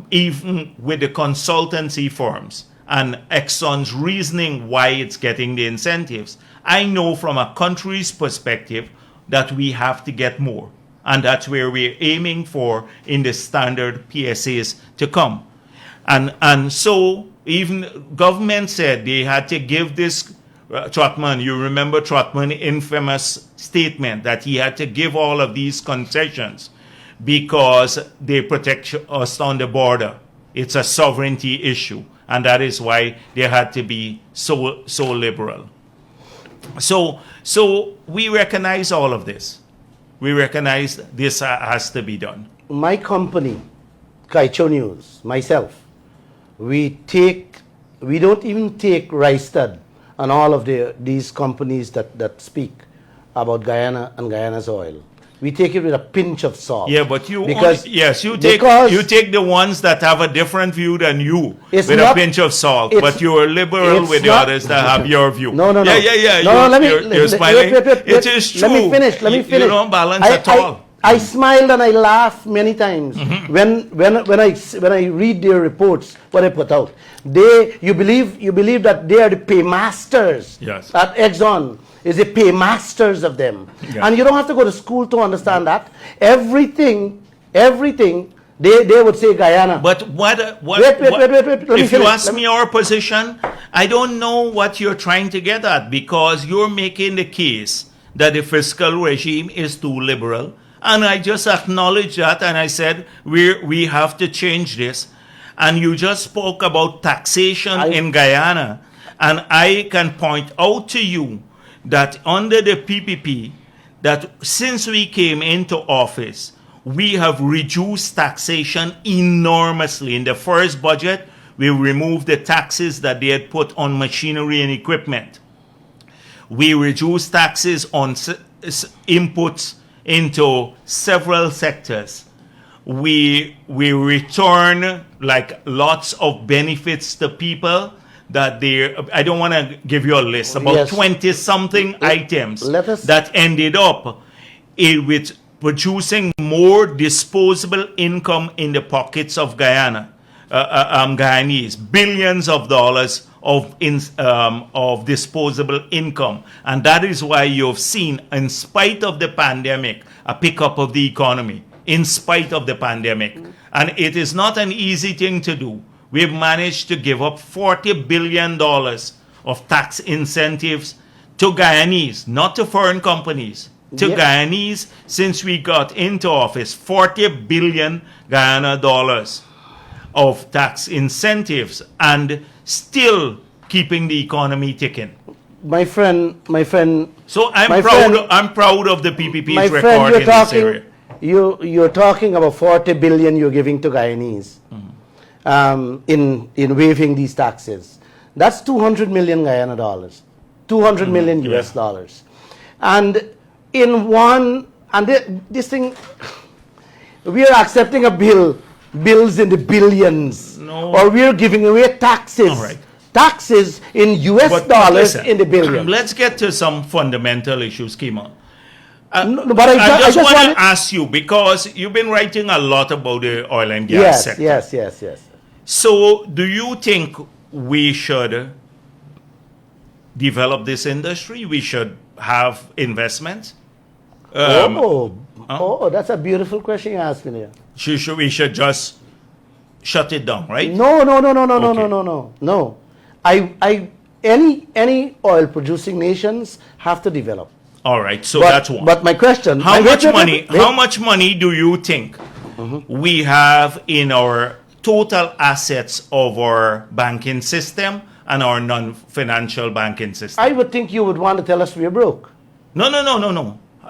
even with the consultancy firms and Exxon's reasoning why it's getting the incentives. I know from a country's perspective that we have to get more. And that's where we're aiming for in the standard PSAs to come. And so even government said they had to give this, Trotman, you remember Trotman's infamous statement that he had to give all of these concessions because they protect us on the border. It's a sovereignty issue. And that is why they had to be so liberal. So we recognize all of this. We recognize this has to be done. My company, Kaieteur News, myself, we don't even take Rystad and all of these companies that speak about Guyana and Guyana's oil. We take it with a pinch of salt. Yeah, but you take the ones that have a different view than you with a pinch of salt. But you are liberal with the others that have your view. No. Yeah. You're smiling. It is true. Let me finish. You don't balance at all. I smiled and I laughed many times when I read their reports, what they put out. You believe that they are the paymasters. Yes. At Exxon is the paymasters of them. Yes. And you don't have to go to school to understand that. Everything they would say Guyana. But wait. If you ask me our position, I don't know what you're trying to get at, because you're making the case that the fiscal regime is too liberal. And I just acknowledge that, and I said we have to change this. And you just spoke about taxation in Guyana, and I can point out to you that under the PPP, that since we came into office, we have reduced taxation enormously. In the first budget, we removed the taxes that they had put on machinery and equipment. We reduced taxes on inputs into several sectors. We return like lots of benefits to people that I don't want to give you a list, about 20-something items that ended up with producing more disposable income in the pockets of Guyanese, billions of dollars of disposable income. And that is why you've seen, in spite of the pandemic, a pickup of the economy, in spite of the pandemic. And it is not an easy thing to do. We've managed to give up $40 billion of tax incentives to Guyanese, not to foreign companies, to Guyanese since we got into office. 40 billion Guyana dollars of tax incentives, and still keeping the economy ticking. My friend. So I'm proud of the PPP's record in this area. You're talking about 40 billion you're giving to Guyanese. In waiving these taxes. That's 200 million Guyana dollars, 200 million US dollars. And this thing, we are accepting bills in the billions, or we are giving away taxes. All right. Taxes in US dollars in the billions. Let's get to some fundamental issues, Kima. No, but I just want wanted- to ask you, because you've been writing a lot about the oil and gas Yes, sector. yes. So, do you think we should develop this industry? We should have investments? That's a beautiful question you asked me there. We should just shut it down, right? No. Any oil producing nations have to develop. All right, so But- that's one. But my question: How much money? wait. How much money do you think we have in our total assets of our banking system and our non-financial banking system? I would think you would want to tell us we're broke. No.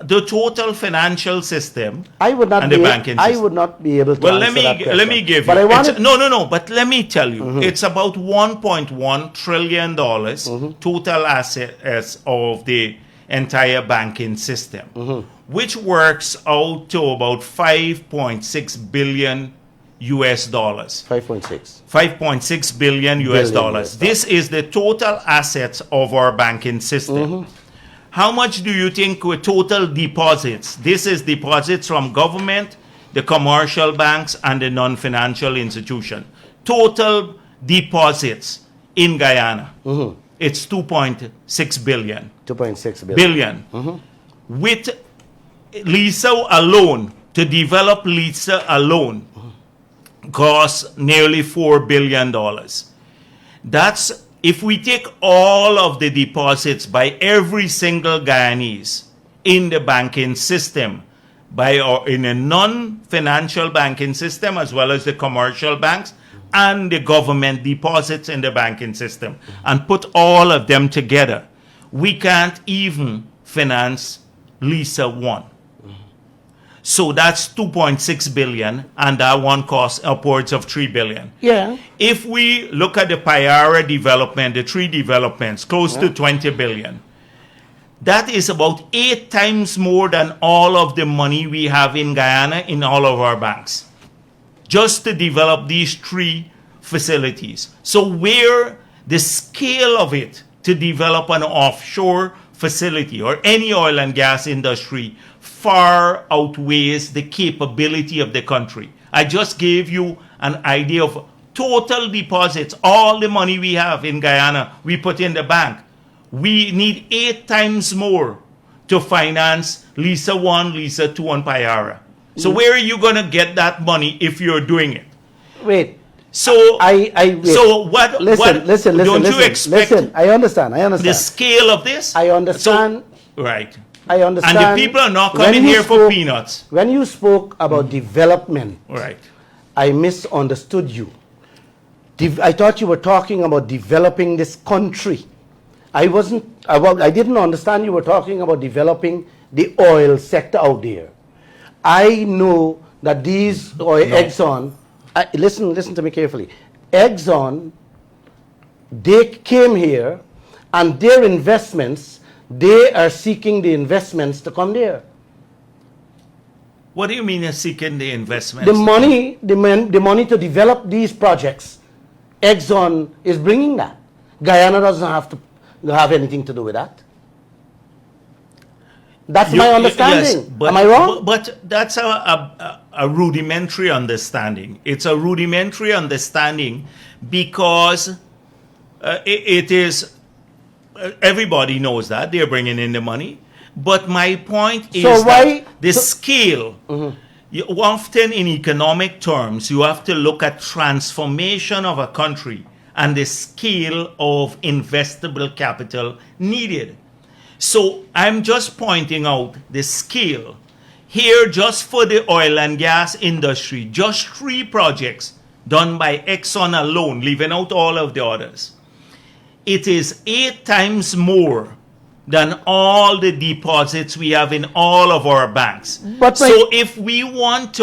The total financial system. I would not and be. the banking I system. would not be able to Well, answer that question. let me give you. But I wanted. No. But let me tell you, it's about 1.1 trillion dollars total assets of the entire banking system, which works out to about 5.6 billion US dollars. 5.6. 5.6 billion US Billion dollars. US This is the total assets of our banking system. How much do you think with total deposits? This is deposits from government, the commercial banks, and the non-financial institution. Total deposits in Guyana, it's 2.6 billion. 2.6 Billion. With Lisa alone, to develop Lisa alone, costs nearly $4 billion. That's, if we take all of the deposits by every single Guyanese in the banking system, in a non-financial banking system, as well as the commercial banks and the government deposits in the banking system, and put all of them together, we can't even finance Lisa 1. So that's 2.6 billion, and that one costs upwards of 3 billion. Yeah. If we look at the Payara development, the 3 developments, close to 20 billion, that is about 8 times more than all of the money we have in Guyana in all of our banks, just to develop these 3 facilities. So where the scale of it to develop an offshore facility or any oil and gas industry far outweighs the capability of the country. I just gave you an idea of total deposits, all the money we have in Guyana, we put in the bank. We need 8 times more to finance Lisa 1, Lisa 2, and Payara. So where are you going to get that money if you're doing it? Wait. So wait. So what? Listen. Don't you expect Listen, I understand. the scale of this? I understand. So, right. I understand. And the people are not When coming you here for peanuts. When you spoke about development, Right. I misunderstood you. I thought you were talking about developing this country. I didn't understand you were talking about developing the oil sector out there. I know that these Exxon, listen to me carefully. Exxon, they came here, and their investments, they are seeking the investments to come there. What do you mean you're seeking the investment? The money to develop these projects, Exxon is bringing that. Guyana doesn't have to have anything to do with that. That's my understanding. Yes, but, am I wrong? But that's a rudimentary understanding. It's a rudimentary understanding because it is, everybody knows that they're bringing in the money. But my point is that the scale, you often in economic terms, you have to look at transformation of a country and the scale of investable capital needed. So I'm just pointing out the scale. Here, just for the oil and gas industry, just 3 projects done by Exxon alone, leaving out all of the others. It is 8 times more than all the deposits we have in all of our banks. So if you want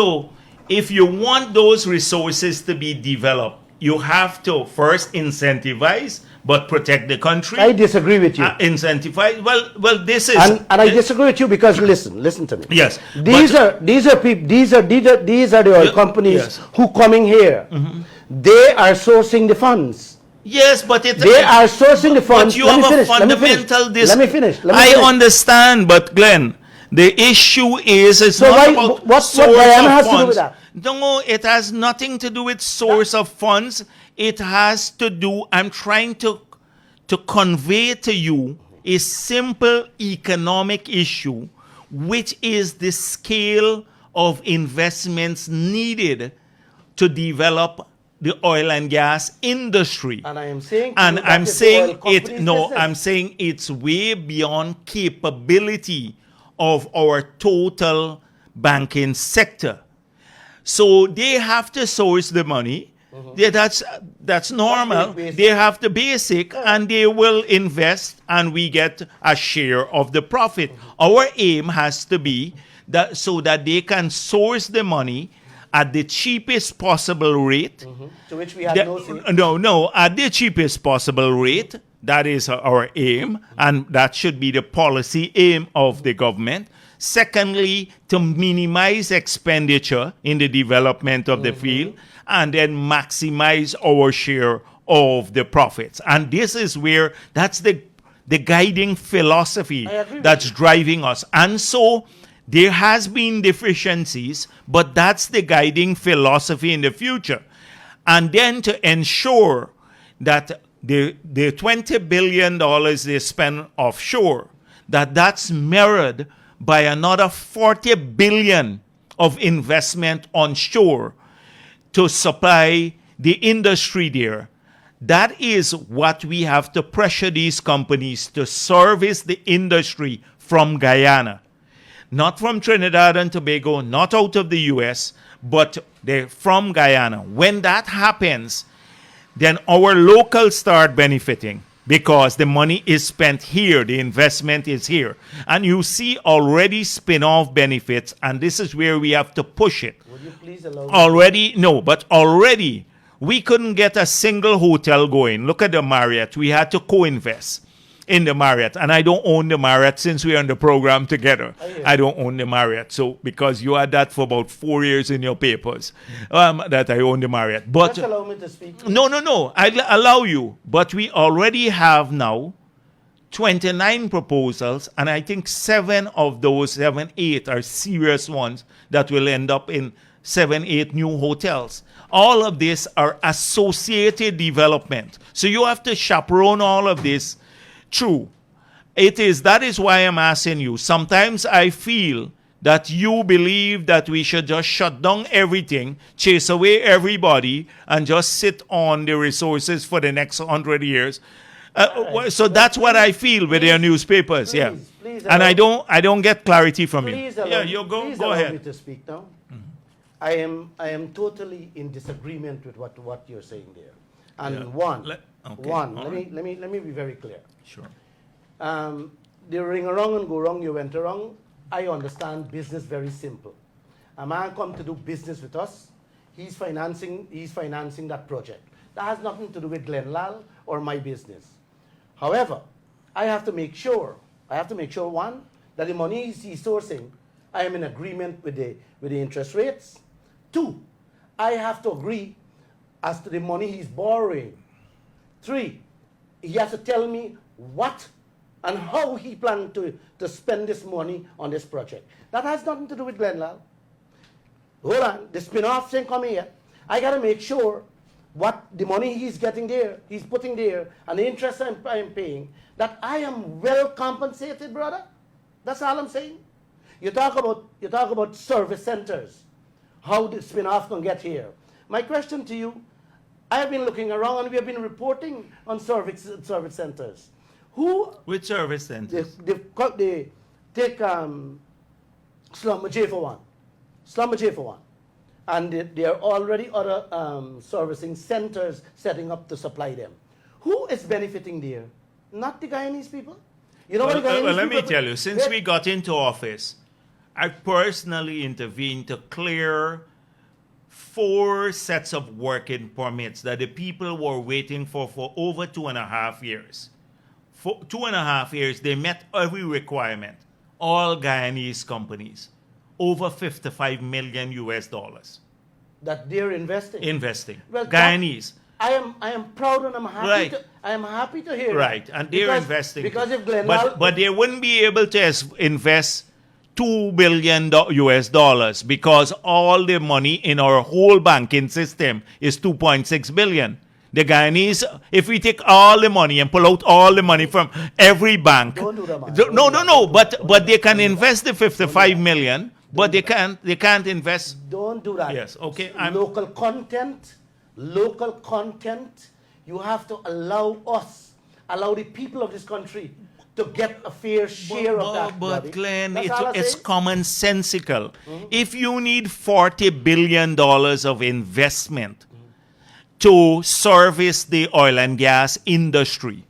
those resources to be developed, you have to first incentivize, but protect the country. I disagree with you. Incentivize. Well, this is, and I disagree with you because listen to me. Yes. These are the oil companies who coming here. They are sourcing the funds. Yes, but they are sourcing the funds. But you have a fundamental. Let me finish. I understand, but Glenn, The issue is it's So not why- about what source Guyana of has to do funds. with that? No, it has nothing to do with source of funds. It has to do. I'm trying to convey to you a simple economic issue, which is the scale of investments needed to develop the oil and gas industry. And I am saying, to And you that I'm is the saying oil company's business. I'm saying it's way beyond capability of our total banking sector. So they have to source the money. Yeah, that's normal. basic. They have the basic, and they will invest, and we get a share of the profit. Our aim has to be that so that they can source the money at the cheapest possible rate. To which we have The- no say. no, at the cheapest possible rate. That is our aim, and that should be the policy aim of the government. Secondly, to minimize expenditure in the development of the field, and then maximize our share of the profits. And this is where that's the guiding philosophy I agree with that's you. driving us. And so there has been deficiencies, but that's the guiding philosophy in the future. And then to ensure that the $20 billion they spend offshore, that's mirrored by another 40 billion of investment onshore to supply the industry there. That is what we have to pressure these companies to service the industry from Guyana. Not from Trinidad and Tobago, not out of the US, but they're from Guyana. When that happens, then our locals start benefiting because the money is spent here, the investment is here. And you see already spin-off benefits, and this is where we have to push it. Would you please allow me? Already, we couldn't get a single hotel going. Look at the Marriott. We had to co-invest in the Marriott. And I don't own the Marriott since we're on the program together. I don't own the Marriott. So, because you had that for about 4 years in your papers, that I own the Marriott. But Just allow me to speak. no. I'll allow you. But we already have now 29 proposals, and I think 7, 8 are serious ones that will end up in 7, 8 new hotels. All of this are associated development. So you have to chaperone all of this. True. That is why I'm asking you. Sometimes I feel that you believe that we should just shut down everything, chase away everybody, and just sit on the resources for the next 100 years. So that's what I feel with your newspapers. Please And allow- I don't get clarity from you. Please allow, Yeah, you go please go allow me ahead. to speak now. I am totally in disagreement with what you're saying there. And Yeah. one, All let me be very clear. Sure. The ring around and go wrong, you went around. I understand business very simple. A man come to do business with us. He's financing that project. That has nothing to do with Lall or my business. However, I have to make sure one, that the money he's sourcing, I am in agreement with the interest rates. 2, I have to agree as to the money he's borrowing. 3, he has to tell me what and how he planned to spend this money on this project. That has nothing to do with Lall. Hold on, the spin-off thing come here. I got to make sure what the money he's getting there, he's putting there, and the interest I'm paying, that I am well compensated, brother. That's all I'm saying. You talk about service centers, how the spin-off can get here. My question to you, I have been looking around and we have been reporting on service centers. Which service centers? They take Slumber for one. And there are already other servicing centers setting up to supply them. Who is benefiting there? Not the Guyanese people. You know what the Guyanese Let me people- tell you, since we got into office, I personally intervened to clear 4 sets of working permits that the people were waiting for over 2.5 years. For 2.5 years, they met every requirement. All Guyanese companies, over $55 million US. that they're investing. Well, Guyanese. I am proud and I'm happy. Right. I am happy to hear. Right, that. and they're investing. Because if Glenn Lall, But they wouldn't be able to invest $2 billion US dollars, because all the money in our whole banking system is 2.6 billion. The Guyanese, if we take all the money and pull out all the money from every bank, Don't do that, man. no, but they can invest the 55 million, but they can't invest. Don't do that. Yes, okay. Local content. You have to allow the people of this country to get a fair share of that. But Glenn, That's all I it's say. commonsensical. If you need $40 billion of investment to service the oil and gas industry,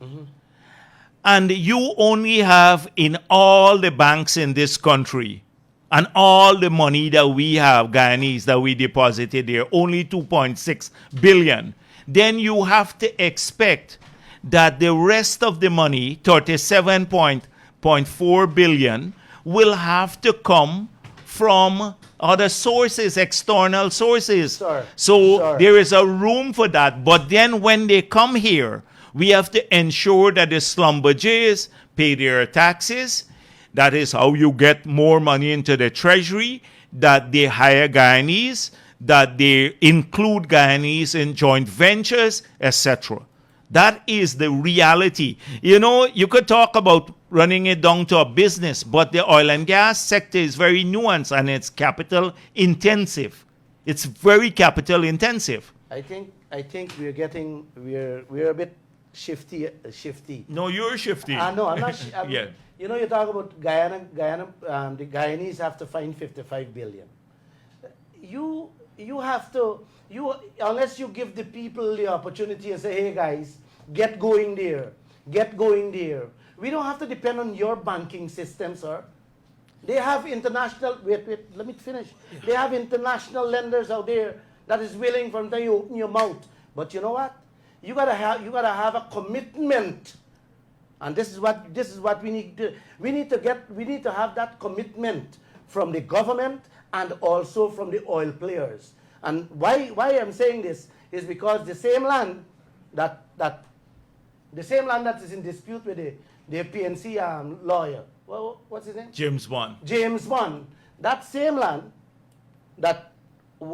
and you only have in all the banks in this country and all the money that we have, Guyanese, that we deposited there, only 2.6 billion, then you have to expect that the rest of the money, 37.4 billion, will have to come from other sources, external sources. So there is a room for that. But then when they come here, we have to ensure that the slumberjays pay their taxes. That is how you get more money into the treasury, that they hire Guyanese, that they include Guyanese in joint ventures, etc. That is the reality. You know, you could talk about running it down to a business, but the oil and gas sector is very nuanced and it's capital intensive. It's very capital intensive. I think we're a bit shifty. No, you're shifty. No, I'm not. Yeah. You know, you talk about Guyana. The Guyanese have to find 55 billion. You have to. Unless you give the people the opportunity and say, hey guys, get going there. We don't have to depend on your banking system, sir. They have international, wait, let me finish. They have international lenders out there that is willing from the time you open your mouth. But you know what? You gotta have a commitment. And this is what we need to have that commitment from the government and also from the oil players. And why I'm saying this is because the same land that is in dispute with the PNC lawyer, what's his name? James Bond. That same land that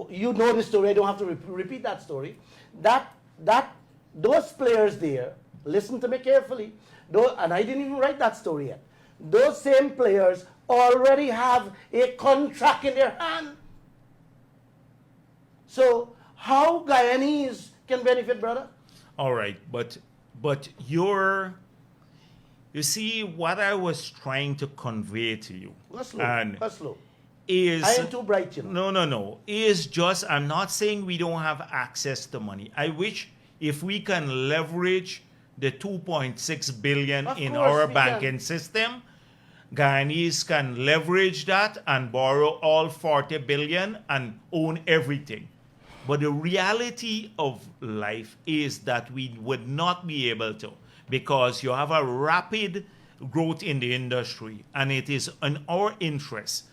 you know the story. I don't have to repeat that story. Those players there, listen to me carefully. And I didn't even write that story yet. Those same players already have a contract in their hand. So how Guyanese can benefit, brother? All right, but you see what I was trying to convey to you. Go slow. Is I am too bright, you know. No. Is just, I'm not saying we don't have access to money. I wish if we can leverage the 2.6 billion in our banking system, Guyanese can leverage that and borrow all 40 billion and own everything. But the reality of life is that we would not be able to, because you have a rapid growth in the industry and it is in our interest.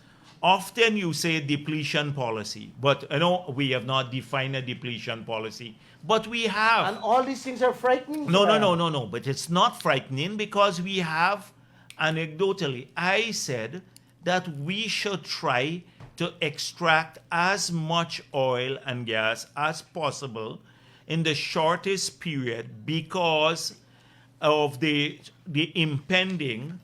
Often you say depletion policy, but I know we have not defined a depletion policy, but we have. And all these things are frightening? No, but it's not frightening because we have, anecdotally, I said that we should try to extract as much oil and gas as possible in the shortest period because of the impending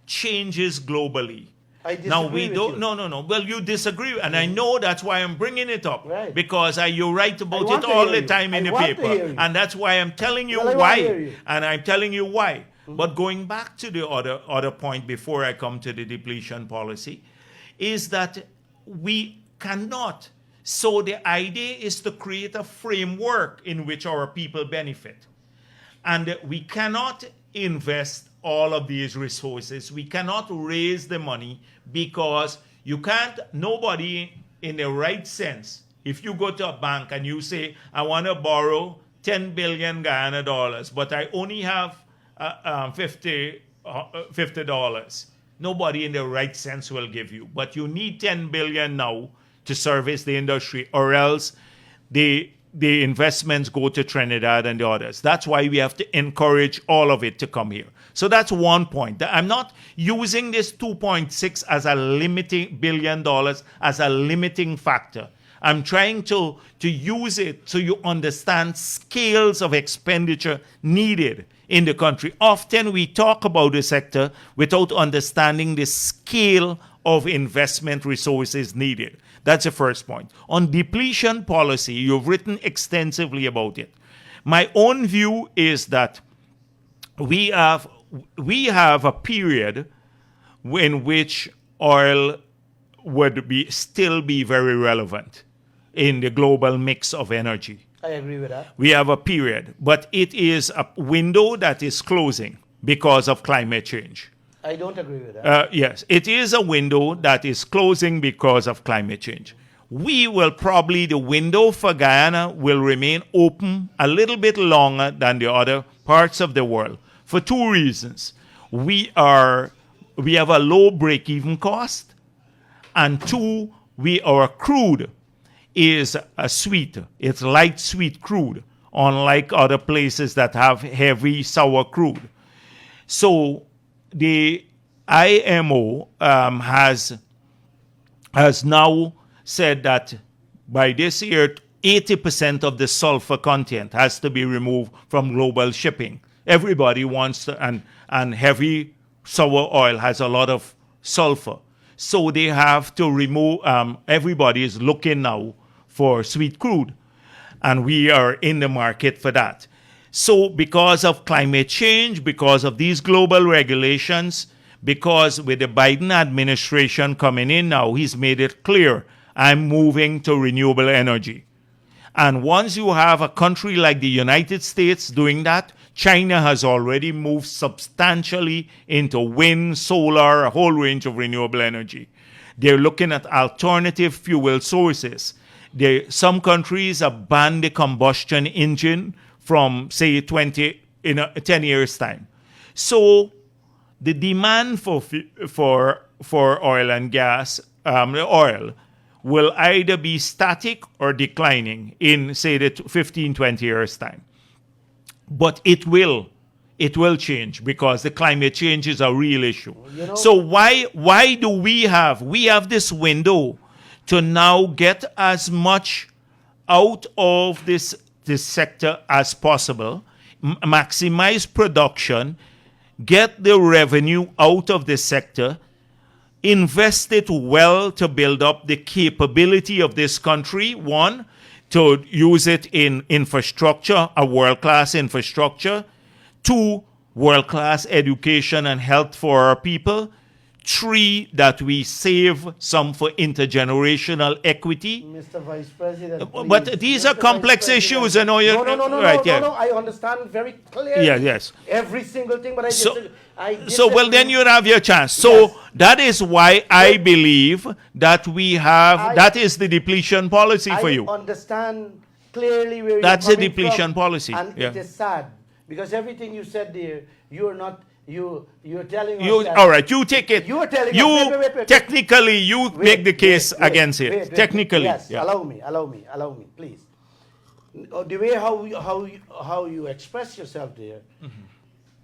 changes globally. I disagree Now we with don't. you. No. Well, you disagree, and I know that's why I'm bringing it up. Right. Because you write about want it to all hear the you. time in I the want to paper, hear you. and that's why I'm telling you Well, I want to hear why. you. And I'm telling you why. But going back to the other point before I come to the depletion policy, is that we cannot. So the idea is to create a framework in which our people benefit. And we cannot invest all of these resources. We cannot raise the money because nobody in the right sense, if you go to a bank and you say, I want to borrow 10 billion Guyana dollars, but I only have $50, nobody in the right sense will give you. But you need 10 billion now to service the industry, or else the the investments go to Trinidad and the others. That's why we have to encourage all of it to come here. So that's one point. I'm not using this 2.6 as a limiting billion dollars as a limiting factor. I'm trying to use it so you understand scales of expenditure needed in the country. Often we talk about the sector without understanding the scale of investment resources needed. That's the first point. On depletion policy, you've written extensively about it. My own view is that we have a period in which oil would still be very relevant in the global mix of energy. I agree with that. We have a period, but it is a window that is closing because of climate change. I don't agree with that. Yes, it is a window that is closing because of climate change. The window for Guyana will remain open a little bit longer than the other parts of the world for two reasons. We have a low break-even cost, and two, our crude is it's light sweet crude, unlike other places that have heavy sour crude. So the IMO has now said that by this year, 80% of the sulfur content has to be removed from global shipping. Everybody wants to, and heavy sour oil has a lot of sulfur. So they have to remove, everybody is looking now for sweet crude. And we are in the market for that. So because of climate change, because of these global regulations, because with the Biden administration coming in now, he's made it clear, I'm moving to renewable energy. And once you have a country like the United States doing that, China has already moved substantially into wind, solar, a whole range of renewable energy. They're looking at alternative fuel sources. Some countries have banned the combustion engine from, say, 10 years' time. So the demand for oil and gas, oil, will either be static or declining in, say, the 15, 20 years' time. But it will change because the climate change is a real issue. So why do we have this window to now get as much out of this sector as possible, maximize production, get the revenue out of the sector, invest it well to build up the capability of this country, one, to use it in infrastructure, a world-class infrastructure, two, world-class education and health for our people, three, that we save some for intergenerational equity. Mr. Vice President, please. But these are complex issues, you know. No, I understand very clearly. Yes. Every single thing, but then you have your chance. So yes. That is why I believe that that is the depletion policy for you. I understand clearly where that's you're the coming depletion from, policy. And yeah. it is sad because everything you said there, you're telling us that. All right, you take it. You are telling us. Wait. Technically, you make the case against it. Technically. Yes, yeah. allow me, please. The way how you express yourself there, mm-hmm.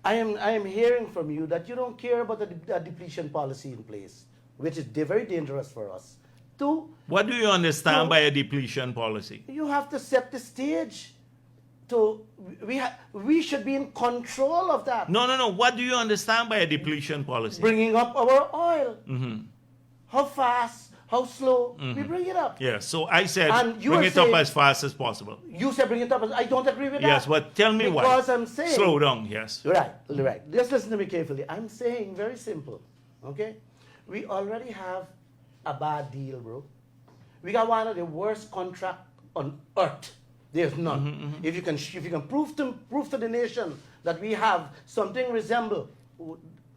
I am hearing from you that you don't care about the depletion policy in place, which is very dangerous for us. Two. What do you understand by a depletion policy? You have to set the stage. We should be in control of that. No. What do you understand by a depletion policy? Bringing up our oil. Mm-hmm. How fast, how slow, mm-hmm. we bring it up. Yeah, so I said bring it up as fast as possible. You said bring it up I don't agree with that. Yes, but tell me why. Because I'm saying... Slow down, yes. Right. Just listen to me carefully. I'm saying very simple, okay? We already have a bad deal, bro. We got one of the worst contracts on earth. There's none. Mm-hmm, mm-hmm. If you can prove to the nation that we have something resemble,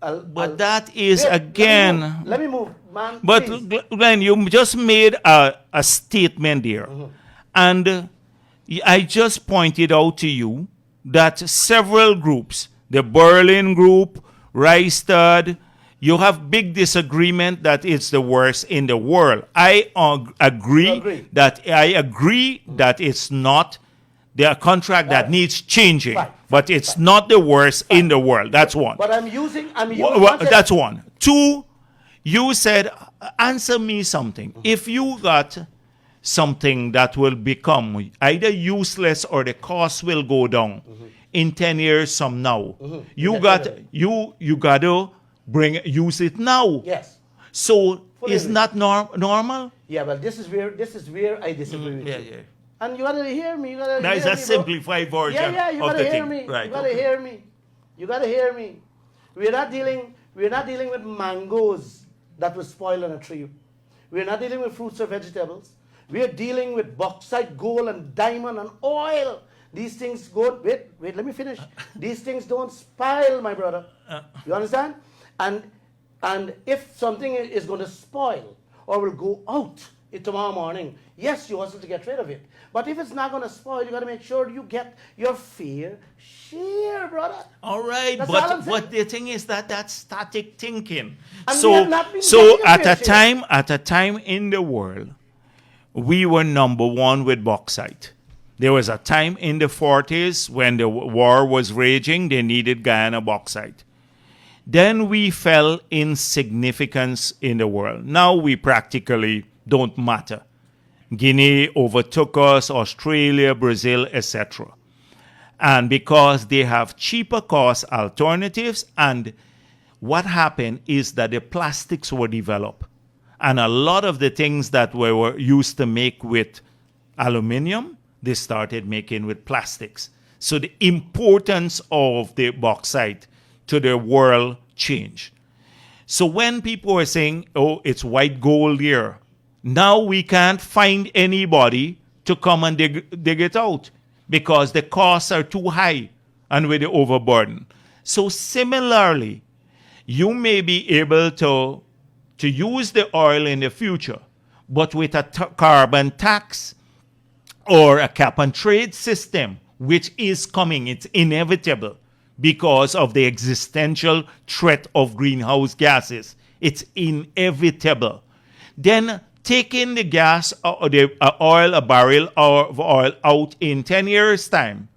that is again. Let me move, man. But please. Glenn, you just made a statement there, mm-hmm. and I just pointed out to you that several groups, the Berlin Group, Rystad, you have big disagreement that it's the worst in the world. I agree that it's not They are a contract that Right. needs changing, Right. but it's not the worst in the world. That's one. But I'm using. That's one. Two, you said, answer me something. If you got something that will become either useless or the cost will go down in 10 years from now, you got to use it now. Yes. So Fully is agree. not normal? Yeah, but this is where I disagree with you. Yeah. And you gotta hear me. You gotta That is hear a me, bro. simplified version Yeah, you of gotta the hear thing. me. Right. You gotta hear me. You gotta hear me. We're not dealing with mangoes that will spoil on a tree. We're not dealing with fruits or vegetables. We're dealing with bauxite, gold, and diamond and oil. These things go. Wait, let me finish. These things don't spoil, my brother. You understand? And if something is going to spoil or will go out tomorrow morning, yes, you hustle to get rid of it. But if it's not going to spoil, you got to make sure you get your fair share, brother. All right, That's all I'm saying. but the thing is that's static thinking. And we So have not been so getting a fair share. at a time in the world, we were number one with bauxite. There was a time in the 40s when the war was raging, they needed Guyana bauxite. Then we fell in significance in the world. Now we practically don't matter. Guinea overtook us, Australia, Brazil, etc. And because they have cheaper cost alternatives, and what happened is that the plastics were developed. And a lot of the things that we were used to make with aluminium, they started making with plastics. So the importance of the bauxite to the world changed. So when people were saying, oh, it's white gold here, now we can't find anybody to come and dig it out because the costs are too high and with the overburden. So similarly, you may be able to use the oil in the future, but with a carbon tax or a cap and trade system, which is coming, it's inevitable because of the existential threat of greenhouse gases. It's inevitable. Then taking the gas or the oil, a barrel of oil out in 10 years' time,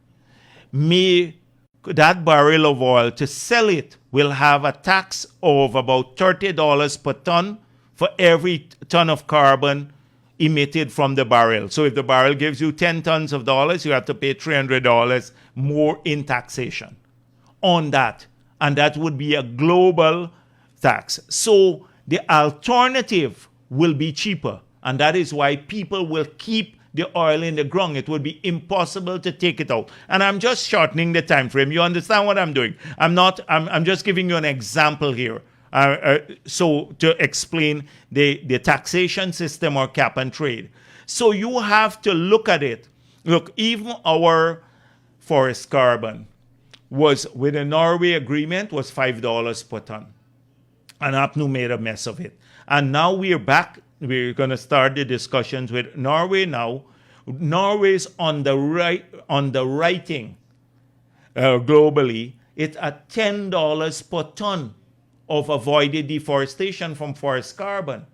that barrel of oil, to sell it, will have a tax of about $30 per ton for every ton of carbon emitted from the barrel. So if the barrel gives you 10 tons of dollars, you have to pay $300 more in taxation on that. And that would be a global tax. So the alternative will be cheaper. And that is why people will keep the oil in the ground. It would be impossible to take it out. And I'm just shortening the time frame. You understand what I'm doing? I'm just giving you an example here. So to explain the taxation system or cap and trade. So you have to look at it. Look, even our forest carbon was, with the Norway agreement, was $5 per ton. And APNU made a mess of it. And now we're back. We're going to start the discussions with Norway now. Norway's on the writing globally. It's at $10 per ton of avoided deforestation from forest carbon.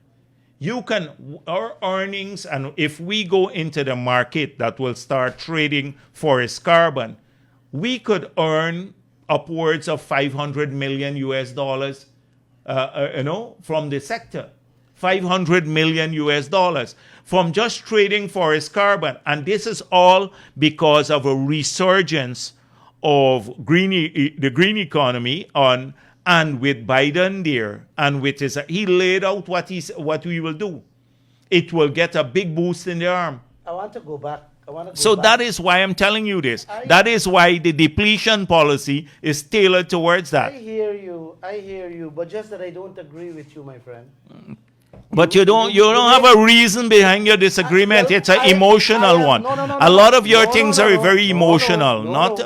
Our earnings, and if we go into the market that will start trading forest carbon, we could earn upwards of $500 million US, from the sector. $500 million US from just trading forest carbon. And this is all because of a resurgence of the green economy and with Biden there, and with he laid out what we will do. It will get a big boost in the arm. I want to go back. That is why I'm telling you this. That is why the depletion policy is tailored towards that. I hear you, but just that I don't agree with you, my friend. But you don't have a reason behind your disagreement. It's an emotional one. No, a lot of your things are very emotional, not.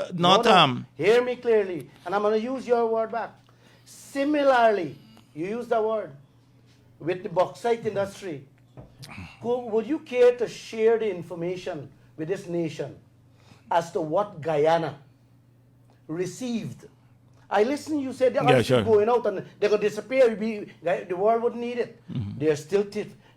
Hear me clearly, and I'm going to use your word back. Similarly, you use the word with the bauxite industry. Would you care to share the information with this nation as to what Guyana received? I listened, you said they're going out and they're going to disappear. The world wouldn't need it. They're still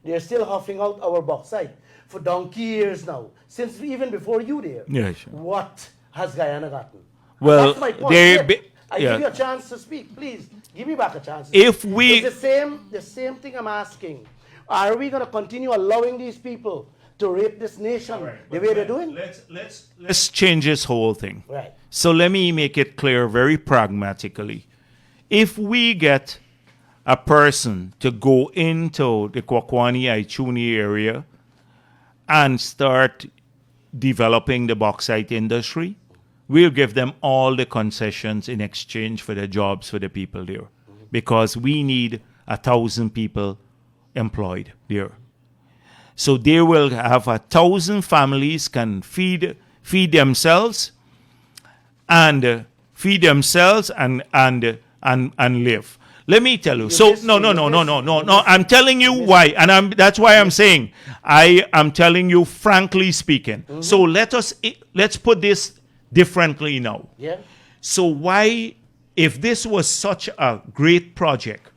They're still huffing out our bauxite for donkey years now, since even before you there. Yeah, sure. What has Guyana gotten? Well, That's my point. they Yet, be- I yeah. give you a chance to speak. Please, give me back a chance. to If speak. we- It's the same thing I'm asking. Are we going to continue allowing these people to rape this nation the way they're doing? Let's change this whole thing. Right. So let me make it clear very pragmatically. If we get a person to go into the Kwakwani Aichuni area and start developing the bauxite industry, we'll give them all the concessions in exchange for the jobs for the people there. Because we need 1,000 people employed there. So they will have 1,000 families can feed themselves and and live. Let me tell you. So no. I'm telling you why, and that's why I'm saying I am telling you frankly speaking. So let's put this differently now. Yeah. So why, if this was such a great project,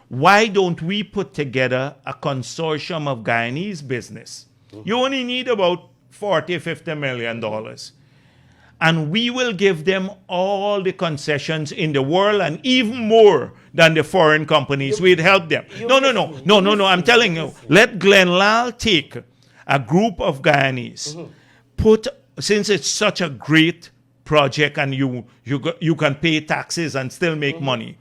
why don't we put together a consortium of Guyanese business? You only need about $40-50 million. And we will give them all the concessions in the world and even more than the foreign companies. We'd help them. No. I'm telling you, let Lall take a group of Guyanese, since it's such a great project and you can pay taxes and still make money.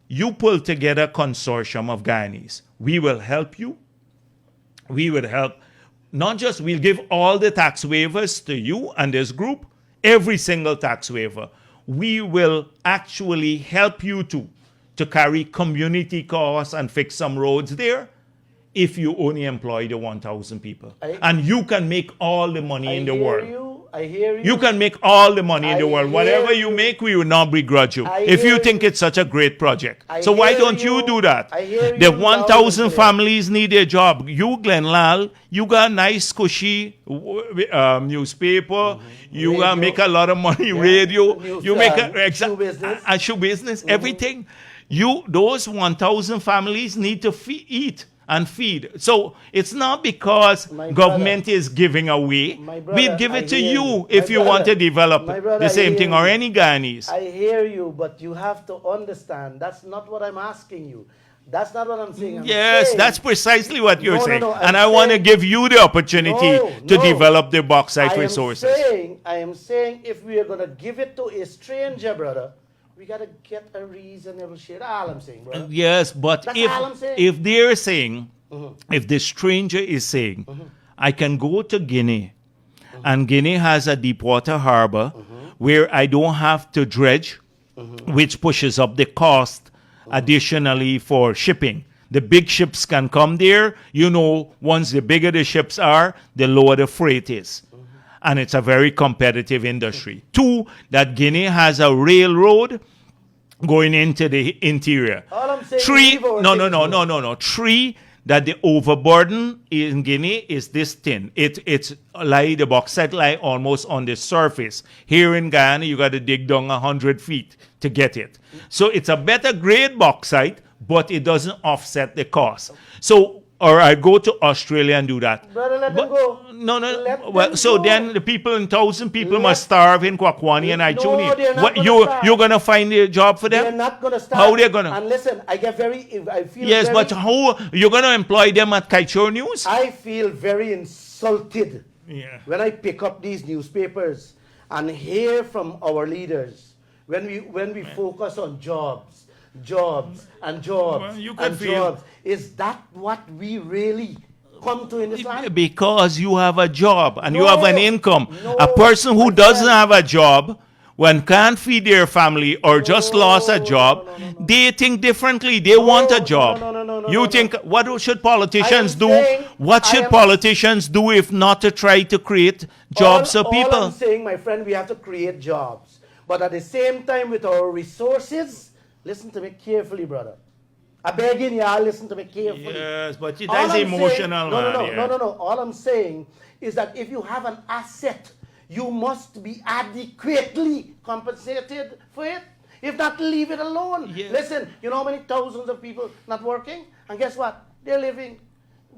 You pull together a consortium of Guyanese. We will help you. We will help. Not just, we'll give all the tax waivers to you and this group, every single tax waiver. We will actually help you to carry community costs and fix some roads there if you only employ the 1,000 people. And you can make all the money in the world. I hear you. You can make all the money in the world. hear Whatever you make, we will not begrudge you. If you think it's such a great project. So why don't you do that? The 1,000 families need a job. You, Lall, you got nice, cushy newspaper. You got make a lot of money, radio. News, you make shoe business. a shoe business, everything. Those 1,000 families need to eat and feed. So it's not because government is giving away. We'll give it to you if you want to develop the same thing, or any Guyanese. I hear you, but you have to understand that's not what I'm asking you. That's not what I'm saying. Yes, that's precisely what you're saying. And I I'm want to saying- give you the opportunity to develop the bauxite resources. I am saying if we are going to give it to a stranger, brother, we got to get a reasonable share. That's all I'm saying, brother. Yes, but That's all I'm saying. if they're saying, if the stranger is saying, I can go to Guinea, and Guinea has a deep water harbor where I don't have to dredge, which pushes up the cost additionally for shipping. The big ships can come there. Once the bigger the ships are, the lower the freight is. And it's a very competitive industry. 2, that Guinea has a railroad going into the interior. All I'm saying 3, is no. 3, that the overburden in Guinea is this thin. It's like the bauxite lie almost on the surface. Here in Guyana, you got to dig down 100 feet to get it. So it's a better grade bauxite, but it doesn't offset the cost. Or I go to Australia and do that. Brother, let them go. No. Let Well, them so go. then the people in 1,000 people must starve in Kwakwani and No, Aichuni. they're not What gonna starve. you're gonna find a job for them? They're not going to start. How they're gonna? And listen, I feel Yes, very, but how you're gonna employ them at Kaieteur News? I feel very insulted Yeah. when I pick up these newspapers and hear from our leaders when we focus on jobs and jobs Well, you can and feel- jobs. Is that what we really come to in this land? Because you have a job and you No, have an income. no, A person who my doesn't friend. have a job, when can't feed their family or just lost a job, they think differently. They want a job. You think, what should politicians do? What should politicians do if not to try to create jobs for All people? I'm saying, my friend, we have to create jobs. But at the same time, with our resources, listen to me carefully, brother. I beg you, y'all, listen to me carefully. Yes, but All that's I'm emotional, saying, man. no. All I'm saying is that if you have an asset, you must be adequately compensated for it. If not, leave it alone. Yeah. Listen, you know how many thousands of people not working? And guess what? They're living.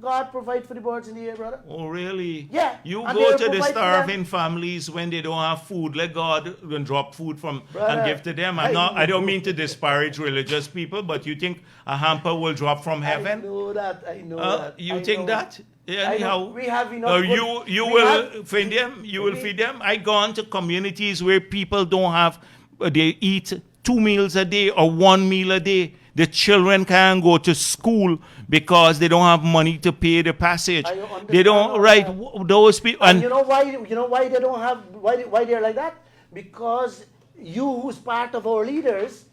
God provide for the birds in the air, brother. Oh, really? Yeah, You and go they'll to the provide for starving families when they don't have food. Let God drop food from Brother, and give to them. I don't mean to disparage religious people, but you think a hamper will drop from heaven? I know that. You I think know. that? I Anyhow, know. We have enough. or good- you we will have- feed them. You will we- feed them. I gone to communities where people don't have. They eat 2 meals a day or 1 meal a day. The children can't go to school because they don't have money to pay the passage. I understand They don't. all Right? that. Those people. And you know why? You know why they don't have? Why they're like that? Because you, who's part of our leaders,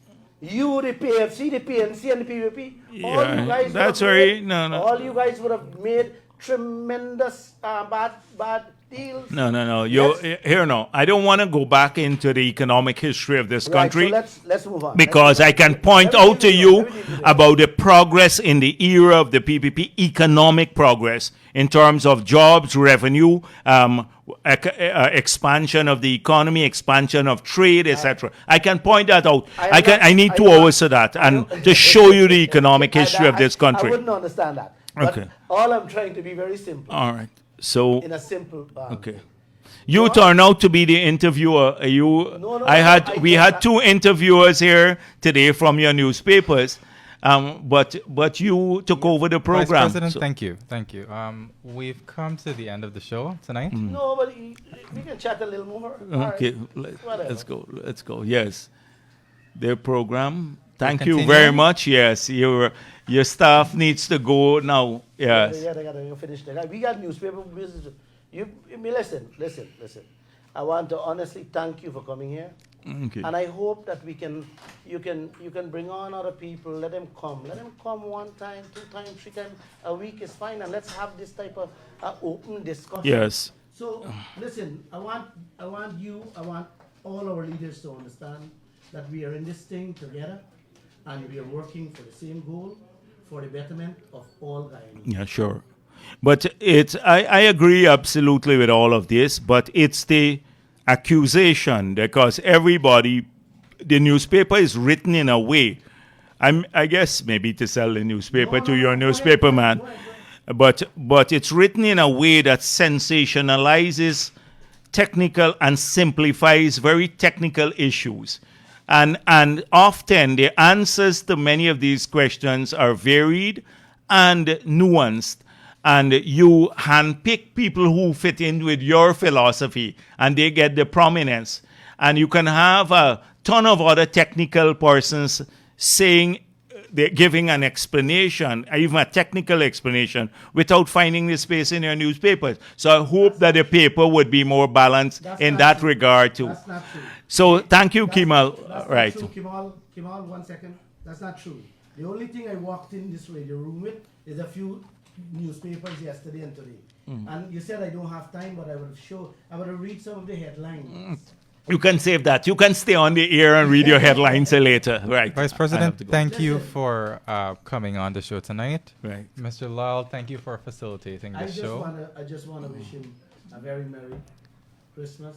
you, the PFC, the PNC, and the PVP, all Yeah, you guys. that's would have very- made- no. All you guys would have made tremendous bad deals. No. Yes. Here, no. I don't want to go back into the economic history of this Right, country. so let's move on. Because I can point Let me out to give you let me give you about the progress in the era of the PPP, economic progress in terms of jobs, revenue, expansion of the economy, expansion of trade, etc. I can point that out. I need 2 hours to that and to show you the economic history of this I country. wouldn't understand that. But Okay. all I'm trying to be very simple. All right. So In a simple. okay. You turn out to be the interviewer. No, We had 2 interviewers here today from your newspapers, but you took over the program. Vice President, So- thank you. We've come to the end of the show tonight. No, but we can chat a little more. All Okay, right. Whatever. let's go. Yes, their program. Thank you continue? very much. Yes, your staff needs to go now. Yes. Yeah, they gotta finish that. We got newspaper business. You listen. I want to honestly thank you for coming here, Okay. and I hope that you can bring on other people. Let them come. Let them come 1 time, 2 times, 3 times a week is fine, and let's have this type of open discussion. Yes. So listen, I want all our leaders to understand that we are in this thing together, and we are working for the same goal, for the betterment of all Guyanese. Yeah, sure. But I agree absolutely with all of this, but it's the accusation because the newspaper is written in a way. I guess maybe to sell the newspaper to your newspaper man, but it's written in a way that sensationalizes technical and simplifies very technical issues. And often the answers to many of these questions are varied and nuanced. And you handpick people who fit in with your philosophy and they get the prominence. And you can have a ton of other technical persons saying, they're giving an explanation, even a technical explanation, without finding the space in your newspapers. So I hope that the paper would be more balanced in that regard too. That's not true. So thank you, Kemal. That's Right. not true, Kemal, 1 second. That's not true. The only thing I walked in this radio room with is a few newspapers yesterday and today. And you said I don't have time, but I would have read some of the headlines. You can save that. You can stay on the air and read your headlines later. Right. Vice I President, have to go. thank you for coming on the show tonight. Right. Mr. Lall, thank you for facilitating I the just show. wanna wish him a very merry Christmas